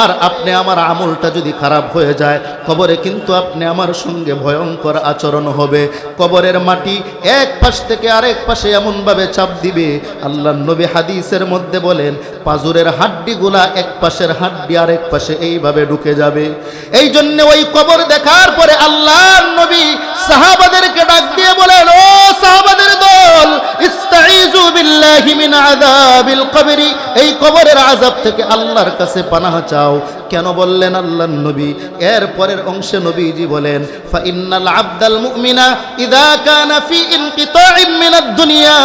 আর আপনি আমার আমলটা যদি খারাপ হয়ে যায়, কবরে কিন্তু আপনি আমার সঙ্গে ভয়ঙ্কর আচরণ হবে। কবরের মাটি এক পাশ থেকে আরেক পাশে এমনভাবে চাপ দিবে, আল্লাহর নবী হাদিসের মধ্যে বলেন পাজরের হাড্ডিগুলা এক পাশের হাড্ডি আরেক পাশে এইভাবে ঢুকে যাবে। এই জন্য ওই কবর দেখার পরে আল্লাহর নবী সাহাবাদেরকে ডাক দিয়ে বলেন, ও সাহাবাদের দল, ইস্তাইযু বিল্লাহি মিন আযাবিল কবরি, এই কবরের আযাব থেকে আল্লাহর কাছে পানাহ চাও। কেন বললেন আল্লাহর নবী? এর পরের অংশে নবীজি বলেন, ফা ইন্নাল আবদাল মুমিনা ইযা কানা ফি ইনকিতাইম মিনাদ দুনিয়া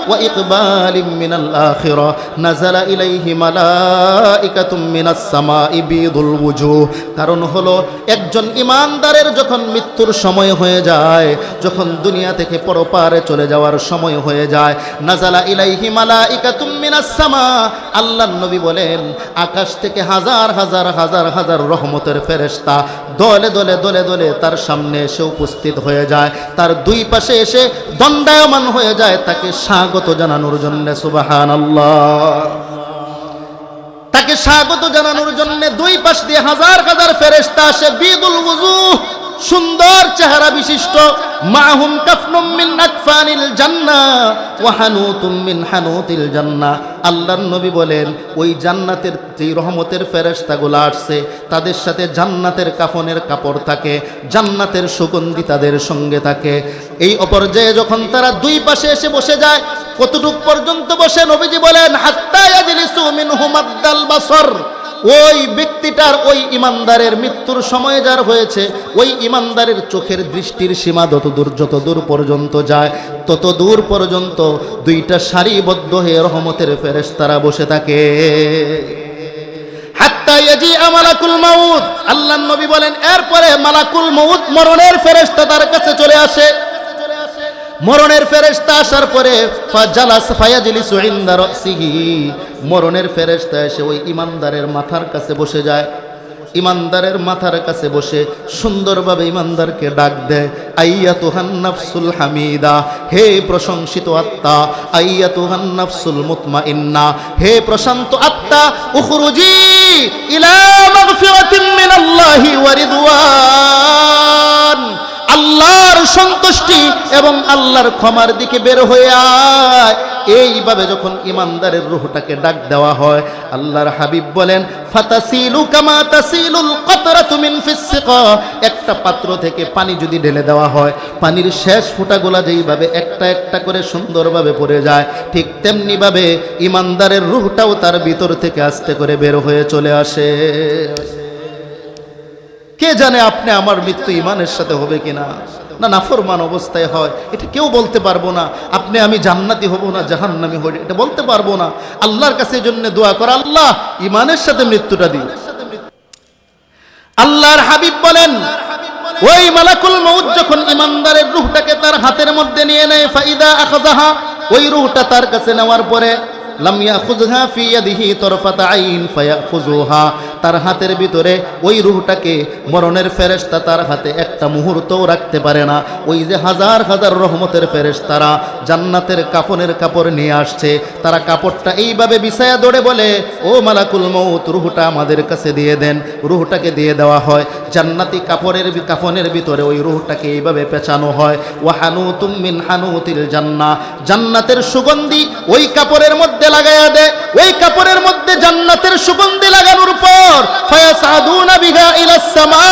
ওয়া ইকবালিম মিনাল আখিরা নাযালা ইলাইহি মালাইকাতুম মিনাস সামাই বিদুল ওয়ুজুহ। কারণ হলো একজন ইমানদারের যখন মৃত্যুর সময় হয়ে যায়, যখন দুনিয়া থেকে পরপারে চলে যাওয়ার সময় হয়ে যায়, নাযালা ইলাইহি মালাইকাতুম মিনাস সামা, আল্লাহর নবী বলেন আকাশ থেকে হাজার হাজার হাজার হাজার রহমতের ফেরেশতা দলে দলে দলে দলে তার সামনে এসে উপস্থিত হয়ে যায়, তার 2 পাশে এসে দণ্ডায়মান হয়ে যায় তাকে স্বাগত জানানোর জন্য। সুবহানাল্লাহ, তাকে স্বাগত জানানোর জন্য 2 পাশ দিয়ে হাজার হাজার ফেরেশতা আসে, বিদুল ওয়ুজুহ, সুন্দর চেহারা বিশিষ্ট, মাহুম কাফনুম মিন আকফানিল জান্নাহ ওয়া হানুতুম মিন হানুতিল জান্নাহ। আল্লাহর নবী বলেন ওই জান্নাতের যেই রহমতের ফেরেশতাগুলো আসছে তাদের সাথে জান্নাতের কাফনের কাপড় থাকে, জান্নাতের সুগন্ধি তাদের সঙ্গে থাকে। এই অপর্যায়ে যখন তারা 2 পাশে এসে বসে যায়, কতটুক পর্যন্ত বসে? নবীজি বলেন হাত্তা ইয়াজলিসু মিনহু মাদ্দাল বাসর, ওই ব্যক্তিটার, ওই ইমানদারের মৃত্যুর সময় যার হয়েছে, ওই ইমানদারের চোখের দৃষ্টির সীমা যতদূর পর্যন্ত যায়, তত দূর পর্যন্ত দুইটা সারিবদ্ধ হয়ে রহমতের ফেরেশতারা বসে থাকে। হাত্তা ইয়াজি মালাকুল মাউত, আল্লাহর নবী বলেন এরপরে মালাকুল মাউত মরণের ফেরেশতা তার কাছে চলে আসে। মরণের ফেরেশতা আসার পরে ফায়াজলিসু ইনদা রাসিহি, মরণের ফেরেশতা এসে ওই ইমানদারের মাথার কাছে বসে যায়। ইমানদারের মাথার কাছে বসে সুন্দরভাবে ইমানদারকে ডাক দেয়, আইয়াতুহান নাফসুল হামিদা, হে প্রশংসিত আত্মা, আইয়াতুহান নাফসুল মুতমাইন্না, হে প্রশান্ত আত্মা, উখরুজি ইলা মাগফিরাতিন মিনাল্লাহি ওয়া রিদওয়ান, আল্লাহর সন্তুষ্টি এবং আল্লাহর ক্ষমার দিকে বের হয়ে আয়। এইভাবে যখন ইমানদারের রূহটাকে ডাক দেওয়া হয়, আল্লাহর হাবিব বলেন ফাতাসিলু কামা তাসিলুল কাতরাতু মিন ফিসসিকা, একটা পাত্র থেকে পানি যদি ঢেলে দেওয়া হয়, পানির শেষ ফোঁটাগুলা যেইভাবে একটা একটা করে সুন্দরভাবে পড়ে যায়, ঠিক তেমনি ভাবে ইমানদারের রূহটাও তার ভিতর থেকে আস্তে করে বের হয়ে চলে আসে। কে জানে আপনি আমার মৃত্যু ইমানের সাথে হবে কিনা, না নাফরমান অবস্থায় হয়, এটা কেউ বলতে পারবো না। আপনি আমি জান্নাতি হব না জাহান্নামী হব, এটা বলতে পারবো না। আল্লাহর কাছে এই জন্য দোয়া করা, আল্লাহ ইমানের সাথে মৃত্যুটা দিন। আল্লাহর হাবিব বলেন ওই মালাকুল মউত যখন ইমানদারের রূহটাকে তার হাতের মধ্যে নিয়ে নেয়, ফাইদা আখাযাহা, ওই রূহটা তার কাছে নেওয়ার পরে লাম ইয়াখুযহা ফি ইয়াদিহি তরফাতা আইন ফায়াখুযুহা, তার হাতের ভিতরে ওই রূহটাকে মরণের ফেরেশতা তার হাতে একটা মুহূর্তও রাখতে পারে না। ওই যে হাজার হাজার রহমতের ফেরেশতারা জান্নাতের কাফনের কাপড় নিয়ে আসছে, তারা কাপড়টা এইভাবে বিছায়া দৌড়ে বলে, ও মালাকুল মউত, রূহটা আমাদের কাছে দিয়ে দেন। রূহটাকে দিয়ে দেওয়া হয়, জান্নাতি কাফনের ভিতরে ওই রূহটাকে এইভাবে পেঁচানো হয়। ওয়া হানুতুম মিন হানুতিল জান্নাহ, জান্নাতের সুগন্ধি ওই কাপড়ের মধ্যে লাগায়া দেয়। ওই কাপড়ের মধ্যে জান্নাতের সুগন্ধি লাগানোর পর ফায়াসাদুনা বিহা ইলাস সামা,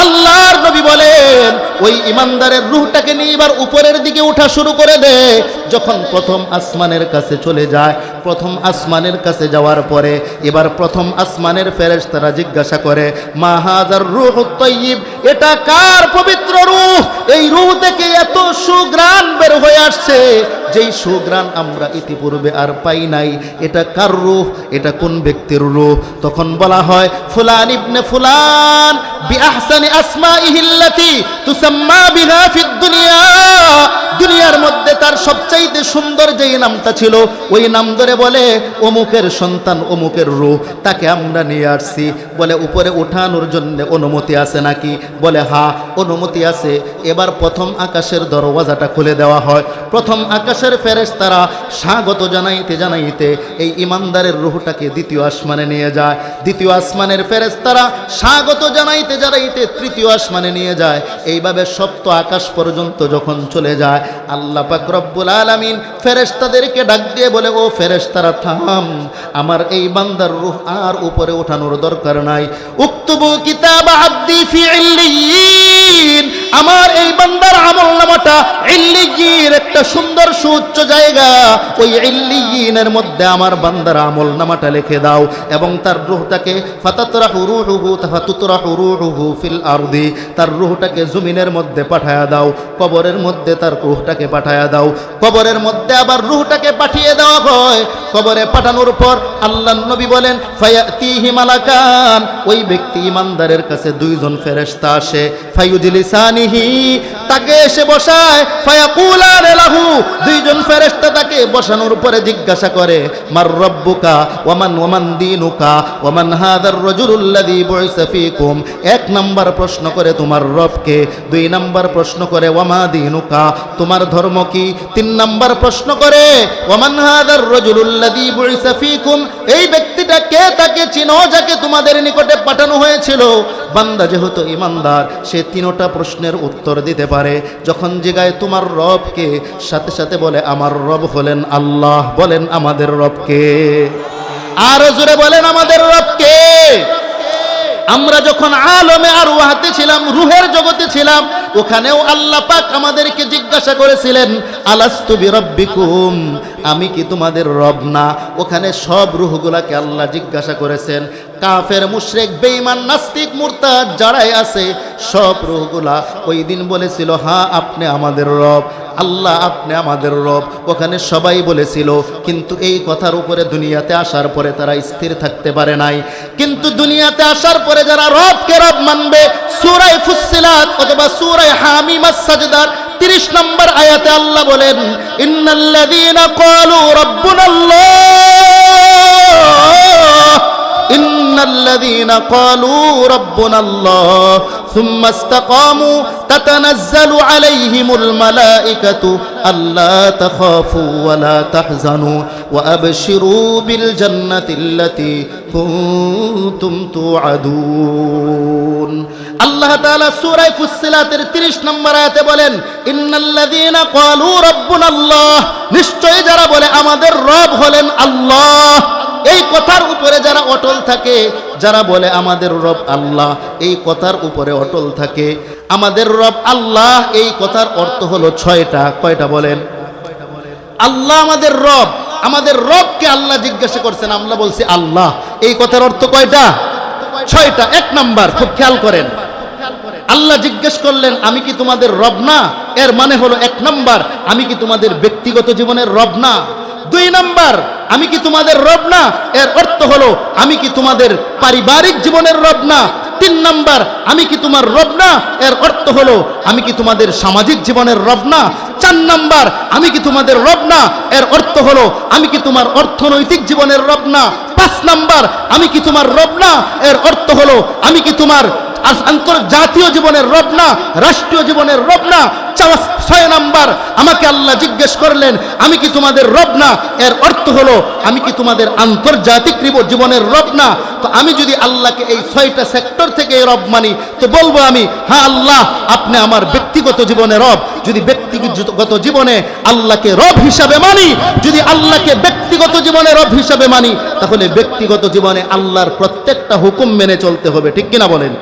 আল্লাহর নবী বলেন ওই ইমানদারের রূহটাকে নিয়ে এবার উপরের দিকে ওঠা শুরু করে দেয়। যখন প্রথম আসমানের কাছে চলে যায়, প্রথম আসমানের কাছে যাওয়ার পরে এবার প্রথম আসমানের ফেরেশতারা জিজ্ঞাসা করে, মা হাযার রূহুত তাইয়্যিব, এটা কার পবিত্র রূহ? এই রূহ থেকে এত সুঘ্রাণ বের হয়ে আসছে, যেই সুঘ্রাণ আমরা ইতিপূর্বে আর পাই নাই। এটা কার রূহ? এটা কোন ব্যক্তির রূহ? তখন বলা হয় ফুলান ইবনে ফুলান বিআহসানি আসমাইহিল্লাতি তুসাম্মা বিহা ফিদ দুনিয়া, দুনিয়ার মধ্যে তার সবচাইতে সুন্দর যেই নামটা ছিল, ওই নাম ধরে বলে অমুকের সন্তান, অমুকের রূহ, তাকে আমরা নিয়ে আসছি। বলে উপরে উঠানোর জন্য অনুমতি আছে নাকি? বলে হ্যাঁ অনুমতি আছে। এবার প্রথম আকাশের দরওয়াজাটা খুলে দেওয়া হয়। প্রথম আকাশের ফেরেশতারা স্বাগত জানাইতে জানাইতে এই ইমানদারের রূহটাকে দ্বিতীয় আসমানে নিয়ে যায়। দ্বিতীয় আসমানের ফেরেশতারা স্বাগত জানাইতে জানাইতে তৃতীয় আসমানে নিয়ে যায়। এইভাবে সপ্ত আকাশ পর্যন্ত যখন চলে যায়, আল্লাহ পাক রব্বুল আলামিন ফেরেশতাদেরকে ডাক দিয়ে বলে, ও ফেরেশতারা থাম, আমার এই বান্দার রূহ আর উপরে ওঠানোর দরকার নাই। উকতুবু কিতাব আব্দি ফি ইল্লিয়িন, আমার এই বান্দার আমলনামাটা ইল্লিয়িন, একটা সুন্দর সুউচ্চ জায়গা, ওই ইল্লিয়িনের মধ্যে আমার বান্দার আমলনামাটা লিখে দাও এবং তার রূহটাকে ফাতাতরাহু রূহুহু ফিল আরদি, তার রূহটাকে জমিনের মধ্যে পাঠায়া দাও, কবরের মধ্যে তার রূহটাকে পাঠায়া দাও। কবরের মধ্যে আবার রূহটাকে পাঠিয়ে দেওয়া হয়। কবরে পাঠানোর পর আল্লাহর নবী বলেন ফায়াতিহি মালাকান, ওই ব্যক্তি ইমানদারের কাছে দুইজন ফেরেশতা আসে, ফায়ুজলিসানিহি, তাকে এসে বসায়, ফায়াকুলান লাহু, দুইজন ফেরেশতা তাকে বসানোর পরে জিজ্ঞাসা করে, মার রব্বুকা ওয়ামান দীনুকা ওয়ামান হাযার রাজুলুল্লাযী বুইসা ফীকুম। এক নাম্বার প্রশ্ন করে তোমার রবকে, দুই নাম্বার প্রশ্ন করে ওয়ামা দীনুকা, তোমার ধর্ম কি, তিন নাম্বার প্রশ্ন করে ওয়ামান হাযার রাজুলুল্লাযী বুইসা ফীকুম, এই ব্যক্তিটা কে, তাকে চিনো যাকে তোমাদের নিকটে পাঠানো হয়েছিল। বান্দা যেহেতু ইমানদার, সে তিনটা প্রশ্নের উত্তর দিতে পারে। যখন জিগায় তোমার রবকে, সাথে সাথে বলে আমার রব হলেন আল্লাহ। বলেন আমাদের রবকে, আর জোরে বলেন আমাদের রবকে। আমরা যখন আলমে আরওয়াহতে ছিলাম, রুহের জগতে ছিলাম, ওখানেও আল্লাহ পাক আমাদেরকে জিজ্ঞাসা করেছিলেন আলাস্তু বিরাব্বিকুম, আমি কি তোমাদের রব না? ওখানে সব রূহগুলাকে আল্লাহ জিজ্ঞাসা করেছেন। কাফের, মুশরিক, বেঈমান, নাস্তিক, মুরতাদ যারাই আছে সব রূহগুলা ওই দিন বলেছিল, হ্যাঁ আপনি আমাদের রব, আল্লাহ আপনি আমাদের রব। ওখানে সবাই বলেছিল, কিন্তু এই কথার উপরে দুনিয়াতে আসার পরে তারা স্থির থাকতে পারে নাই। কিন্তু দুনিয়াতে আসার পরে যারা রবকে রব মানবে, সূরা ফুসসিলাত অথবা সূরা হামিম আস-সাজদার 30 নম্বর আয়াতে আল্লাহ বলেন, ইন্নাল্লাযীনা ক্বালু রাব্বুনাল্লাহ, ইন্নাল্লাযীনা ক্বালু রাব্বুনাল্লাহ ثم استقاموا تتنزل عليهم الملائكة ألا تخافوا ولا تحزنوا وأبشروا بالجنة التي كنتم توعدون। আল্লাহ তাআলা সূরা ফুসসিলাতের 30 নম্বর আয়াতে বলেন, ইন্নাল্লাযীনা ক্বালু রাব্বুনাল্লাহ, নিশ্চয়ই যারা বলে আমাদের রব হলেন আল্লাহ, এই কথার উপরে যারা অটল থাকে, যারা বলে আমাদের রব আল্লাহ, এই কথার উপরে অটল থাকে। আমাদের রব আল্লাহ এই কথার অর্থ হলো 6টা। কয়টা বলেন? আল্লাহ আমাদের রব। আমাদের রবকে আল্লাহ জিজ্ঞাসা করছেন, আমরা বলছি আল্লাহ। এই কথার অর্থ কয়টা? 6টা। 1 নাম্বার, খুব খেয়াল করেন, আল্লাহ জিজ্ঞেস করলেন আমি কি তোমাদের রব না? এর মানে হলো 1 নাম্বার, আমি কি তোমাদের ব্যক্তিগত জীবনের রব না? 2 নাম্বার, আমি কি তোমাদের রব না? এর অর্থ হলো আমি কি তোমাদের পারিবারিক জীবনের রব না? 3 নাম্বার, আমি কি তোমার রব না? এর অর্থ হলো আমি কি তোমাদের সামাজিক জীবনের রব না? 4 নাম্বার, আমি কি তোমাদের রব না? এর অর্থ হলো আমি কি তোমার অর্থনৈতিক জীবনের রব না? 5 নাম্বার, আমি কি তোমার রব না? এর অর্থ হলো আমি কি তোমার আন্তর্জাতীয় জীবনের রব না? রাষ্ট্রীয় জীবনের রব না? 6 নাম্বার, আমাকে আল্লাহ জিজ্ঞেস করলেন আমি কি তোমাদের রব না? এর অর্থ হলো আমি কি তোমাদের আন্তর্জাতিক জীবনের রব না? তো আমি যদি আল্লাহকে এই 6টা সেক্টর থেকে রব মানি, তো বলবো আমি, হ্যাঁ আল্লাহ আপনি আমার ব্যক্তিগত জীবনে রব। যদি ব্যক্তিগত জীবনে আল্লাহকে রব হিসাবে মানি, যদি আল্লাহকে ব্যক্তিগত জীবনে রব হিসাবে মানি, তাহলে ব্যক্তিগত জীবনে আল্লাহর প্রত্যেকটা হুকুম মেনে চলতে হবে, ঠিক কিনা বলেন?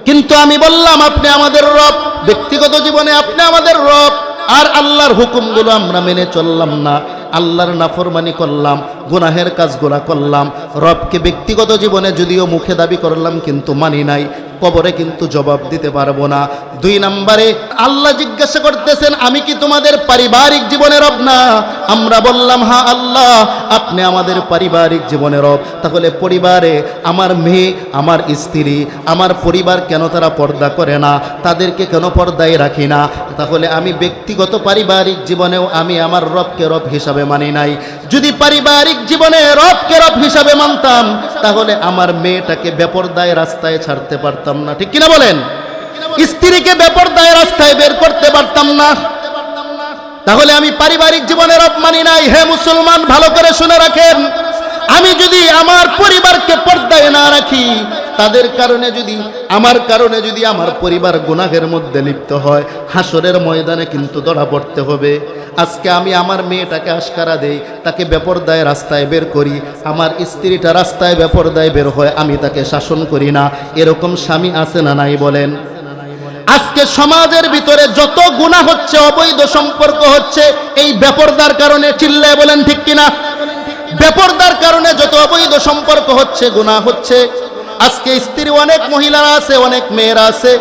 কিন্তু আমি বললাম আপনি আমাদের রব, ব্যক্তিগত জীবনে আপনি আমাদের রব, আর আল্লাহর হুকুমগুলো আমরা মেনে চললাম না, আল্লাহর নাফরমানি করলাম, গুনাহের কাজগুলা করলাম, রবকে ব্যক্তিগত জীবনে যদিও মুখে দাবি করলাম কিন্তু মানি নাই, কবরে কিন্তু জবাব দিতে পারবো না। 2 নম্বরে আল্লাহ জিজ্ঞাসা করতেছেন আমি কি তোমাদের পারিবারিক জীবনের রব না? আমরা বললাম হ্যাঁ আল্লাহ আপনি আমাদের পারিবারিক জীবনের রব। তাহলে পরিবারে আমার মেয়ে, আমার স্ত্রী, আমার পরিবার কেন তারা পর্দা করে না? তাদেরকে কেন পর্দায় রাখি না? তাহলে আমি ব্যক্তিগত পারিবারিক জীবনেও আমি আমার রবকে রব হিসাবে মানি নাই। যদি পারিবারিক জীবনে রবকে রব হিসাবে মানতাম, তাহলে আমার মেয়েটাকে বেপরদায় রাস্তায় ছাড়তে পারতাম না, ঠিক কিনা বলেন? স্ত্রীকে বেপরদায় রাস্তায় বের করতে পারতাম না। তাহলে আমি পারিবারিক জীবনে রব মানি নাই। হে মুসলমান, ভালো করে শুনে রাখেন, আমি যদি আমার পরিবারকে পর্দায় না রাখি, তাদের কারণে যদি আমার পরিবার গুনাহের মধ্যে লিপ্ত হয়, হাসরের ময়দানে কিন্তু ধরা পড়তে হবে। আজকে আমি আমার মেয়েটাকে আশকারা দেই, তাকে বেপরদায় রাস্তায় বের করি, আমার স্ত্রীটা রাস্তায় বেপরদায় বের হয়, আমি তাকে শাসন করি না। এরকম স্বামী আছে না নাই বলেন? আজকে সমাজের ভিতরে যত গুনাহ হচ্ছে, অবৈধ সম্পর্ক হচ্ছে, এই বেপরদার কারণে। চিল্লায় বলেন ঠিক কিনা? বেপরদার কারণে যত অবৈধ সম্পর্ক হচ্ছে, গুনাহ হচ্ছে। আজকে স্ত্রী, অনেক মহিলারা আছে, অনেক মেয়েরা আছে,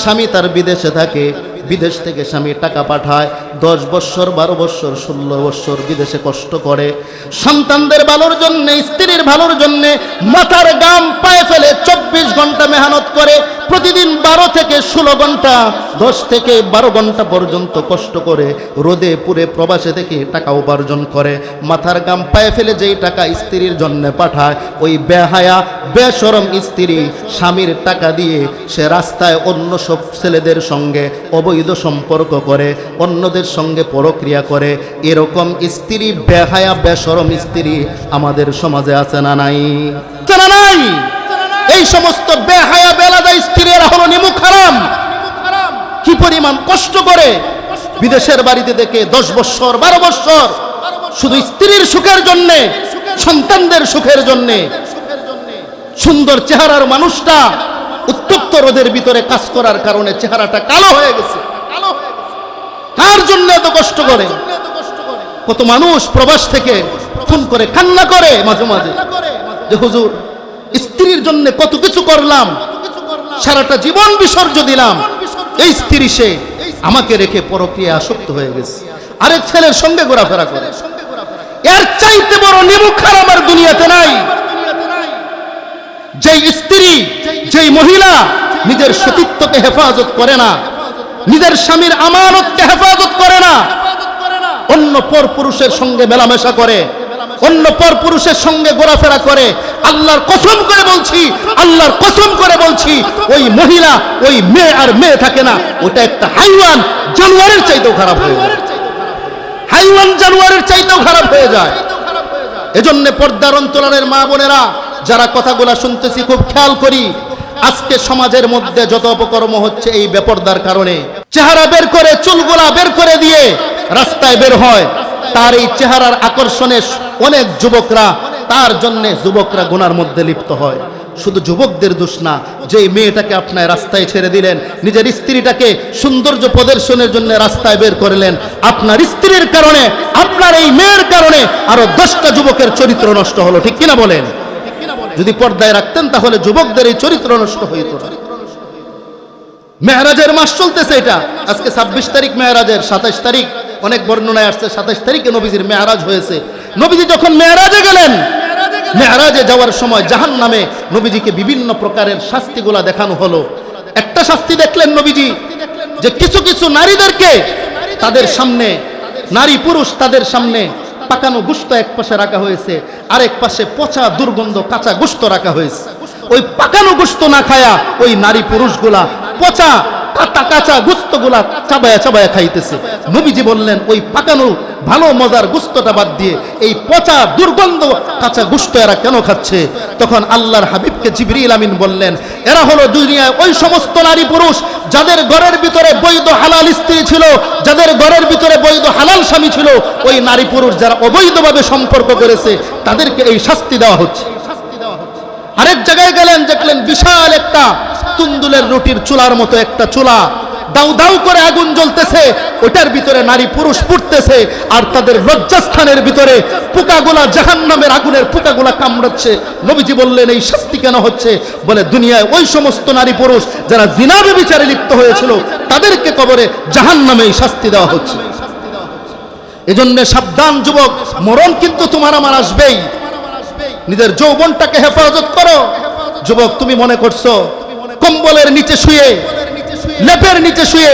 স্বামী তার বিদেশে থাকে, বিদেশ থেকে স্বামী টাকা পাঠায়, 10 বছর 12 বছর 16 বছর বিদেশে কষ্ট করে, সন্তানদের ভালোর জন্যে, স্ত্রীর ভালোর জন্যে মাথার গাম পায়ে ফেলে 24 ঘন্টা মেহনত করে, প্রতিদিন 12 থেকে 16 ঘন্টা, 10 থেকে 12 ঘন্টা পর্যন্ত কষ্ট করে, রোদে পুরে প্রবাসে থেকে টাকা উপার্জন করে, মাথার গাম পায়ে ফেলে যেই টাকা স্ত্রীর জন্য পাঠায়, ওই বেহায়া বেশরম স্ত্রী স্বামীর টাকা দিয়ে সে রাস্তায় অন্য সব ছেলেদের সঙ্গে অবৈধ সম্পর্ক করে, অন্যদের সঙ্গে পরক্রিয়া করে। এরকম স্ত্রী, বেহায়া বেশরম স্ত্রী আমাদের সমাজে আছে না নাই? জানা নাই? এই সমস্ত বেহায়া বেলাদা স্ত্রীরা হলো নিমুখ হারাম। কি পরিমাণ কষ্ট করে বিদেশের বাড়িতে থেকে 10 বছর 12 বছর শুধু স্ত্রীর সুখের জন্যে, সন্তানদের সুখের জন্যে। সুন্দর চেহারার মানুষটা উত্তপ্ত রোদের ভিতরে কাজ করার কারণে চেহারাটা কালো হয়ে গেছে। কার জন্য এত কষ্ট করে? কত মানুষ প্রবাস থেকে ফোন করে কান্না করে মাঝে মাঝে যে হুজুর স্ত্রীর জন্য কত কিছু করলাম, সারাটা জীবন বিসর্জন দিলাম, এই স্ত্রী সে আমাকে রেখে পরকীয়া আসক্ত হয়ে গেছে, আরেক ছেলের সঙ্গে ঘোরাফেরা করে। এর চাইতে বড় নিমুখার আমার দুনিয়াতে নাই। যেই স্ত্রী, যেই মহিলা নিজের সতীত্বকে হেফাজত করে না, নিজের স্বামীর আমানতকে হেফাজত করে না, অন্য পর পুরুষের সঙ্গে মেলামেশা করে, অন্য পর পুরুষের সঙ্গে ঘোরাফেরা করে, আল্লাহর কসম করে বলছি, আল্লাহর কসম করে বলছি, ওই মহিলা ওই মেয়ে আর মেয়ে থাকে না, ওটা একটা হাইওয়ান জানোয়ারের চাইতেও খারাপ হয়ে যায়। হাইওয়ান জানোয়ারের চাইতেও খারাপ হয়ে যায়। এজন্য পর্দার অন্তরালের মা বোনেরা যারা কথাগুলা শুনতেছি খুব খেয়াল করি। আজকে সমাজের মধ্যে যত অপকর্ম হচ্ছে এই বেপরদার কারণে। চেহারা বের করে, চুলগুলা বের করে দিয়ে রাস্তায় বের হয়, তার এই চেহারার আকর্ষণে অনেক যুবকরা, তার জন্য যুবকরা গুনার মধ্যে লিপ্ত হয়। শুধু যুবকদের দোষ না, যে মেয়েটাকে আপনার রাস্তায় ছেড়ে দিলেন, নিজের স্ত্রীটাকে সৌন্দর্য প্রদর্শনের জন্য রাস্তায় বের করলেন, আপনার স্ত্রীর কারণে, আপনার এই মেয়ের কারণে আরো 10টা যুবকের চরিত্র নষ্ট হলো, ঠিক কিনা বলেন? যদি পর্দায় রাখতেন তাহলে যুবকদের এই চরিত্র নষ্ট হইত না। মেহরাজের মাস চলতেছে, এটা আজকে 26 তারিখ মেহরাজের, 27 তারিখ অনেক বর্ণনায় আসছে 27 তারিখে নবীজির মেহরাজ হয়েছে। নবীজি যখন মেহরাজে গেলেন, মেহরাজে যাওয়ার সময় জাহান্নামে নবীজিকে বিভিন্ন প্রকারের শাস্তিগুলা দেখানো হলো। একটা শাস্তি দেখলেন নবীজি, যে কিছু কিছু নারীদেরকে তাদের সামনে, নারী পুরুষ তাদের সামনে পাকানো গোশত এক পাশে রাখা হয়েছে, আরেক পাশে পচা দুর্গন্ধ কাঁচা গোশত রাখা হয়েছে। ওই পাকানো গোশত না খায়া ওই নারী পুরুষগুলা পচা কাঁচা গোশতগুলা চাবায়া চাবায়া খাইতেছে। নবীজি বললেন, ওই পাকানো ভালো মজার গোশতটা বাদ দিয়ে এই পচা দুর্গন্ধ কাঁচা গোশত এরা কেন খাচ্ছে? তখন আল্লাহর হাবিবকে জিবরিল আমিন বললেন, এরা হলো দুনিয়ায় ওই সমস্ত নারী পুরুষ যাদের ঘরের ভিতরে বৈধ হালাল স্ত্রী ছিল, যাদের ঘরের ভিতরে বৈধ হালাল স্বামী ছিল, ওই নারী পুরুষ যারা অবৈধভাবে সম্পর্ক করেছে তাদেরকে এই শাস্তি দেওয়া হচ্ছে। আরেক জায়গায় গেলেন, দেখলেন বিশাল একটা তুন্দুলের রুটির চুলার মতো একটা চুলা, দাউ দাউ করে আগুন জ্বলতেছে, ওটার ভিতরে নারী পুরুষ পুড়তেছে, আর তাদের লজ্জাস্থানের ভিতরে পোকাগুলা, জাহান্নামের আগুনের পোকাগুলা কামড়াচ্ছে। নবীজি বললেন, এই শাস্তি কেন হচ্ছে? বলে, দুনিয়ায় ওই সমস্ত নারী পুরুষ যারা জিনা ব্যভিচারে লিপ্ত হয়েছিল তাদেরকে কবরে জাহান্নামে এই শাস্তি দেওয়া হচ্ছে। এজন্য সাবধান যুবক, মরণ কিন্তু তোমার আমার আসবেই। নিজের যৌবনটাকে হেফাজত করো। যুবক, তুমি মনে করছো কম্বলের নিচে শুয়ে, লেপের নিচে শুয়ে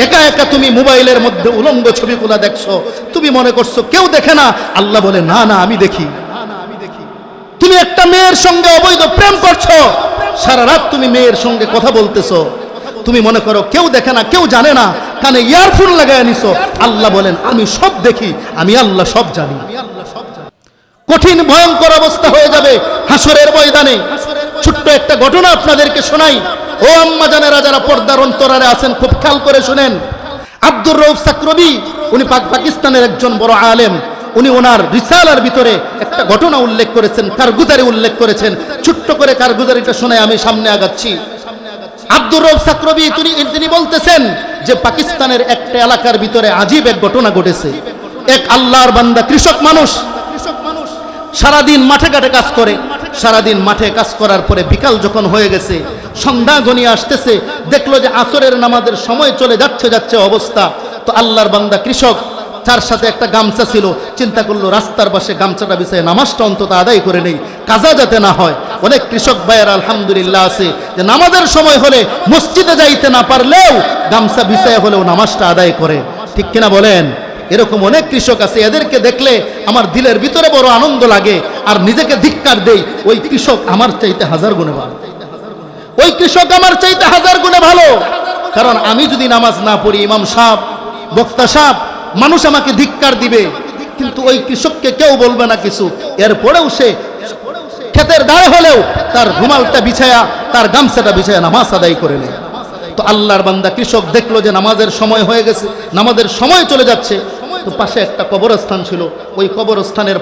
একা একা তুমি মোবাইলের মধ্যে উলঙ্গ ছবিগুলা দেখছো, তুমি মনে করছো কেউ দেখে না। আল্লাহ বলে, না না, আমি দেখি। তুমি একটা মেয়ের সঙ্গে অবৈধ প্রেম করছো, সারা রাত তুমি মেয়ের সঙ্গে কথা বলতেছো, তুমি মনে করো কেউ দেখে না, কেউ জানে না, কানে ইয়ারফোন লাগায় নিছো। আল্লাহ বলেন, আমি সব দেখি, আমি আল্লাহ সব জানি। কঠিন ভয়ঙ্কর অবস্থা হয়ে যাবে হাসরের ময়দানে। ছোট্ট একটা ঘটনা আপনাদেরকে শোনাই। ও আম্মা জানেরা, যারা পর্দার অন্তরালে আছেন, খুব খেয়াল করে শুনেন। আব্দুর রউফ সাকরবি, উনি পাকিস্তানের একজন বড় আলেম। উনি ওনার রিসালার ভিতরে একটা ঘটনা উল্লেখ করেছেন, কারগুজারি উল্লেখ করেছেন। ছোট্ট করে কারগুজারিটা শুনে আমি সামনে আগাচ্ছি। আব্দুর রউফ সাকরবি তিনি বলতেছেন যে পাকিস্তানের একটা এলাকার ভিতরে আজীব এক ঘটনা ঘটেছে। এক আল্লাহর বান্দা কৃষক মানুষ সারাদিন মাঠে ঘাটে কাজ করে। সারাদিন মাঠে কাজ করার পরে বিকাল যখন হয়ে গেছে, সন্ধ্যা ঘনিয়ে আসতেছে, দেখলো যে আসরের নামাজের সময় চলে যাচ্ছে অবস্থা। তো আল্লাহর বান্দা কৃষক, তার সাথে একটা গামছা ছিল, চিন্তা করলো রাস্তার পাশে গামছাটা বিছায় নামাজটা অন্তত আদায় করে নেই, কাজা যাতে না হয়। অনেক কৃষক ভাইয়ের আলহামদুলিল্লাহ আছে যে নামাজের সময় হলে মসজিদে যাইতে না পারলেও গামছা বিছায় হলেও নামাজটা আদায় করে, ঠিক কিনা বলেন? এরকম অনেক কৃষক আছে, এদেরকে দেখলে আমার দিলের ভিতরে বড় আনন্দ লাগে আর নিজেকে ধিক্কার দেই। ওই কৃষক আমার চাইতে 1000 গুণে ভালো, ওই কৃষক আমার চাইতে 1000 গুণে ভালো। কারণ আমি যদি নামাজ না পড়ি, ইমাম সাহেব, বক্তা সাহেব, মানুষ আমাকে ধিক্কার দিবে, কিন্তু ওই কৃষককে কেউ বলবে না কিছু। এরপরেও সে ক্ষেতের দাঁড়ে হলেও তার রুমালটা বিছায়া, তার গামছাটা বিছায়া নামাজ আদায় করে নেয়। তো আল্লাহর বান্দা কৃষক দেখলো যে নামাজের সময় হয়ে গেছে, নামাজের সময় চলে যাচ্ছে। তো পাশে একটা কবরস্থান ছিল, ওই কবরস্থানের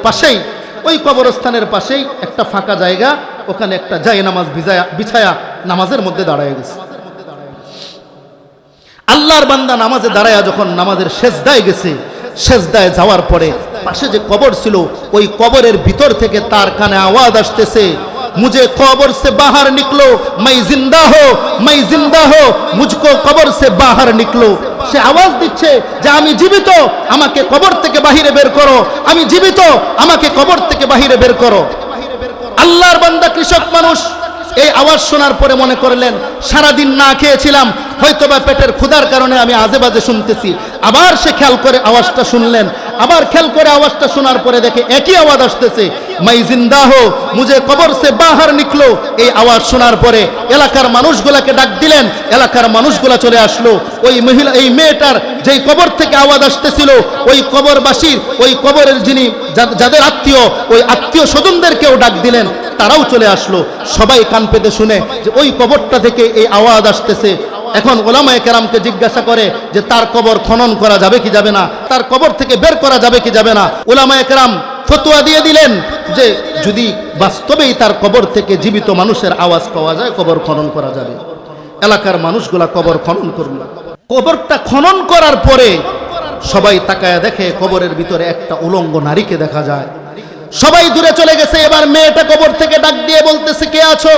পাশেই একটা ফাঁকা জায়গা, ওখানে একটা জায়নামাজ বিছায়া নামাজের মধ্যে দাঁড়ায় গেছে। আল্লাহর বান্দা নামাজে দাঁড়ায়া যখন নামাজের সেজদায় গেছে, সেজদায় যাওয়ার পরে পাশে যে কবর ছিল ওই কবরের ভিতর থেকে তার কানে আওয়াজ আসতেছে, मुझे कब्र से बाहर निकलो, मैं जिंदा हो, मुझको कब्र से बाहर निकलो। সে আওয়াজ দিচ্ছে যে আমি জীবিত, আমাকে কবর থেকে বাহিরে বের করো, আমি জীবিত, আমাকে কবর থেকে বাহিরে বের করো। আল্লাহর বান্দা কৃষক মানুষ এই আওয়াজ শোনার পরে মনে করলেন সারাদিন না খেয়েছিলাম, হয়তোবা পেটের ক্ষুধার কারণে আমি আজে বাজে শুনতেছি। আবার সে খেয়াল করে আওয়াজটা শুনলেন, আবার খেয়াল করে আওয়াজটা শোনার পরে দেখে একই আওয়াজ আসতেছে, মাই জিন্দা হো, মুঝে কবর সে বাহার নিকলো। এই আওয়াজ শোনার পরে এলাকার মানুষগুলাকে ডাক দিলেন, এলাকার মানুষগুলা চলে আসলো। ওই মহিলা, এই মেয়েটার যেই কবর থেকে আওয়াজ আসতেছিল, ওই কবরবাসীর, ওই কবরের যিনি যাদের আত্মীয়, ওই আত্মীয় স্বজনদেরকেও ডাক দিলেন, তারাও চলে আসলো। সবাই কান পেতে শুনে যে ওই কবরটা থেকে এই আওয়াজ আসতেছে। এখন ওলামায়ে কেরামকে জিজ্ঞাসা করে যে তার কবর খনন করা যাবে কি যাবে না, তার কবর থেকে বের করা যাবে কি যাবে না। ওলামায়ে কেরাম ফতোয়া দিয়ে দিলেন যে যদি বাস্তবেই তার কবর থেকে জীবিত মানুষের আওয়াজ পাওয়া যায়, কবর খনন করা যাবে। এলাকার মানুষগুলা কবর খনন করল। কবরটা খনন করার পরে সবাই তাকায়া দেখে কবরের ভিতরে একটা উলঙ্গ নারীকে দেখা যায়। সবাই দূরে চলে গেছে। এবার মেয়েটা কবর থেকে ডাক দিয়ে বলতেছে, কে আছো?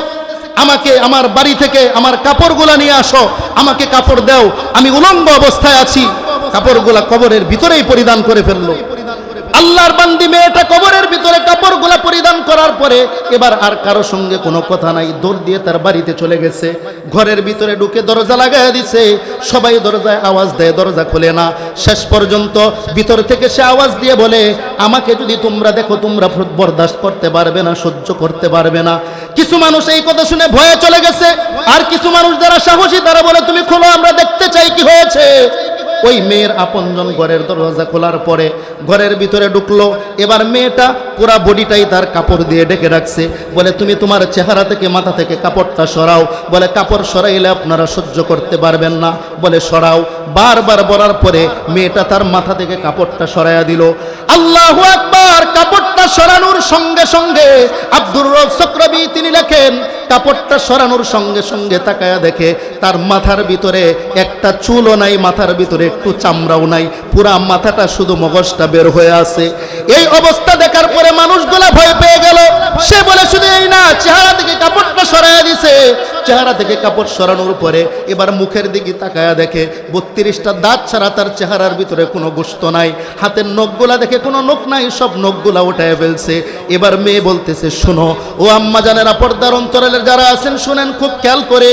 আমাকে আমার বাড়ি থেকে আমার কাপড়গুলা নিয়ে আসো, আমাকে কাপড় দাও, আমি উলঙ্গ অবস্থায় আছি। কাপড়গুলা কবরের ভিতরেই পরিধান করে ফেললো। আল্লাহর বান্দি মেয়েটা কবরের ভিতরে কাপড়গুলা পরিধান করার পরে এবার আর কারো সঙ্গে কোনো কথা নাই, দৌড় দিয়ে তার বাড়িতে চলে গেছে। ঘরের ভিতরে ঢুকে দরজা লাগায় দিছে। সবাই দরজায় আওয়াজ দেয়, দরজা খোলে না। শেষ পর্যন্ত ভিতর থেকে সে আওয়াজ দিয়ে বলে, আমাকে যদি তোমরা দেখো তোমরা বরদাস্ত করতে পারবে না, সহ্য করতে পারবে না। কিছু মানুষ এই কথা শুনে ভয়ে চলে গেছে, আর কিছু মানুষ যারা সাহসী তারা বলে, তুমি খোলো, আমরা দেখতে চাই কি হয়েছে। ওই মেয়ের আপনজন ঘরের দরজা খোলার পরে ঘরের ভিতরে ঢুকলো। এবার মেয়েটা পুরা বডিটাই তার কাপড় দিয়ে ঢেকে রাখছে। বলে, তুমি তোমার চেহারা থেকে মাথা থেকে কাপড়টা সরাও। বলে, কাপড় সরাইলে আপনারা সহ্য করতে পারবেন না। বলে, সরাও। বারবার বলার পরে মেয়েটা তার মাথা থেকে কাপড়টা সরাইয়া দিল। আল্লাহু আকবার। কাপড়টা সরানোর সঙ্গে সঙ্গে আব্দুর রব সকরবি তিনি লেখেন, কাপড়টা সরানোর সঙ্গে সঙ্গে তাকায়া দেখে তার মাথার ভিতরে একটা চুলও নাই, মাথার ভিতরে একটু চামড়াও নাই, পুরা মাথাটা শুধু মগজটা বের হয়ে আছে। এই অবস্থা দেখার পরে মানুষগুলা ভয় পেয়ে গেল। সে বলে, শুধু এই না, চেহারা থেকে কাপড়টা সরাইয়া দিছে। চেহারা থেকে কাপড় সরানোর পরে এবার মুখের দিকে তাকায়া দেখে 32টা দাঁত ছাড়া তার চেহারার ভিতরে কোনো গোশত নাই। হাতের নখগুলা দেখে কোনো নখ নাই, সব নখগুলা উঠায় ফেলছে। এবার মেয়ে বলতেছে, শোনো ও আম্মা জানেরা, পর্দার অন্তরালের যারা আছেন শুনেন খুব খেয়াল করে।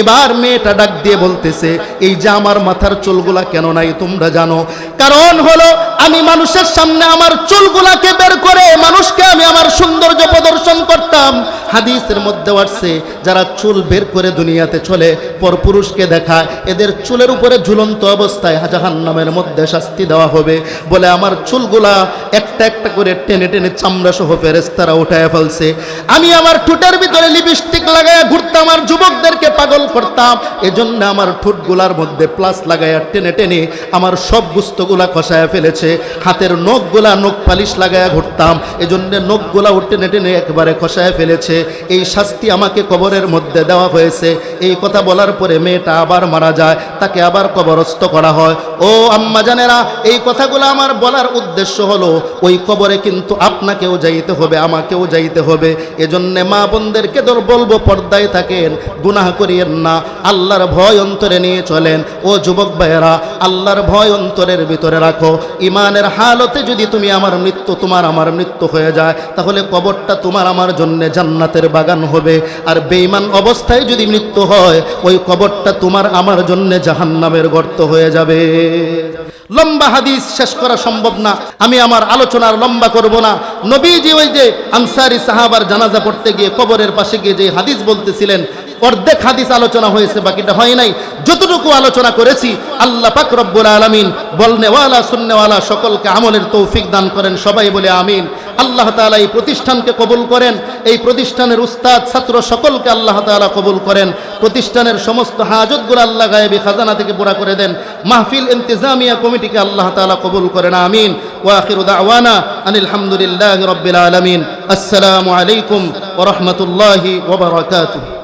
এবার মেয়েটা ডাক দিয়ে বলতেছে, এই যে আমার মাথার চুলগুলা কেন নাই তোমরা জানো? কারণ হলো আমি মানুষের সামনে আমার চুলগুলাকে বের করে মানুষকে আমি আমার সৌন্দর্য প্রদর্শন করতাম। হাদিসের মধ্যে আসছে, যারা চুল বের করে দুনিয়াতে চলে পরপুরুষকে দেখায়, এদের চুলের উপরে ঝুলন্ত অবস্থায় জাহান্নামের মধ্যে শাস্তি দেওয়া হবে। বলে, আমার চুলগুলা একটা একটা করে টেনে টেনে চামড়া সহ ফেরেশতারা উঠায় ফেলছে। আমি আমার ঠোঁটের ভিতরে লিপস্টিক লাগায় ঘুরতাম, আর যুবকদেরকে পাগল করতাম। এজন্য আমার ঠোঁটগুলার মধ্যে প্লাস লাগায়া টেনে টেনে আমার সব গুস্তগুলা খসায় ফেলেছে। হাতের নখগুলা নখ পালিশ লাগায়া ঘুরতাম, এজন্য নখগুলা টেনে টেনে একবারে খসায় ফেলেছে। এই শাস্তি আমাকে কবরের মধ্যে দেওয়া হয়েছে। এই কথা বলার পরে মেয়েটা আবার মারা যায়, তাকে আবার কবরস্থ করা হয়। ও আম্মা জানেরা, এই কথাগুলো আমার বলার উদ্দেশ্য হলো, ওই কবরে কিন্তু আপনাকেও যাইতে হবে, আমাকেও যাইতে হবে। এজন্য মা বোনদেরকে বলবো, পর্দায় থাকেন, গুনাহ করিয়েন না, আল্লাহর ভয় অন্তরে নিয়ে চলেন। ও যুবক ভাইয়েরা, আল্লাহর ভয় অন্তরের ভিতরে রাখো। ইমানের হালতে যদি তুমি আমার মৃত্যু হয়ে যায়, তাহলে কবরটা তোমার আমার জন্য জান্নাতের বাগান হবে। আর বেঈমান অবস্থায় যদি মৃত্যু হয়, ওই কবরটা তোমার আমার জন্য জাহান্নামের গর্ত হয়ে যাবে। লম্বা হাদিস শেষ করা সম্ভব না, আমি আমার আলোচনার লম্বা করব না। নবীজি ওই যে আনসারী সাহাবার জানাজা পড়তে গিয়ে কবরের পাশে গিয়ে যে হাদিস বলতেছিলেন, অর্ধেক হাদিস আলোচনা হয়েছে, বাকিটা হয় নাই। যতটুকু আলোচনা করেছি আল্লাহ পাক রব্বুল আলামিন বলনেওয়ালা শুননেওয়ালা সকলকে আমলের তৌফিক দান করেন। সবাই বলে আমিন। আল্লাহ তাআলা এই প্রতিষ্ঠানকে কবুল করেন, এই প্রতিষ্ঠানের উস্তাদ ছাত্র সকলকে আল্লাহ তাআলা কবুল করেন। প্রতিষ্ঠানের সমস্ত হাজতগুলো আল্লাহ গায়েবী খাজানা থেকে পুরা করে দেন। মাহফিল ইন্তেজামিয়া কমিটিকে আল্লাহ তাআলা কবুল করেন, আমিন। ওয়া আখিরু দাওয়ানা আনিল হামদুলিল্লাহি রাব্বিল আলামিন। আসসালামু আলাইকুম ওয়া রাহমাতুল্লাহি ওয়া বারাকাতুহু।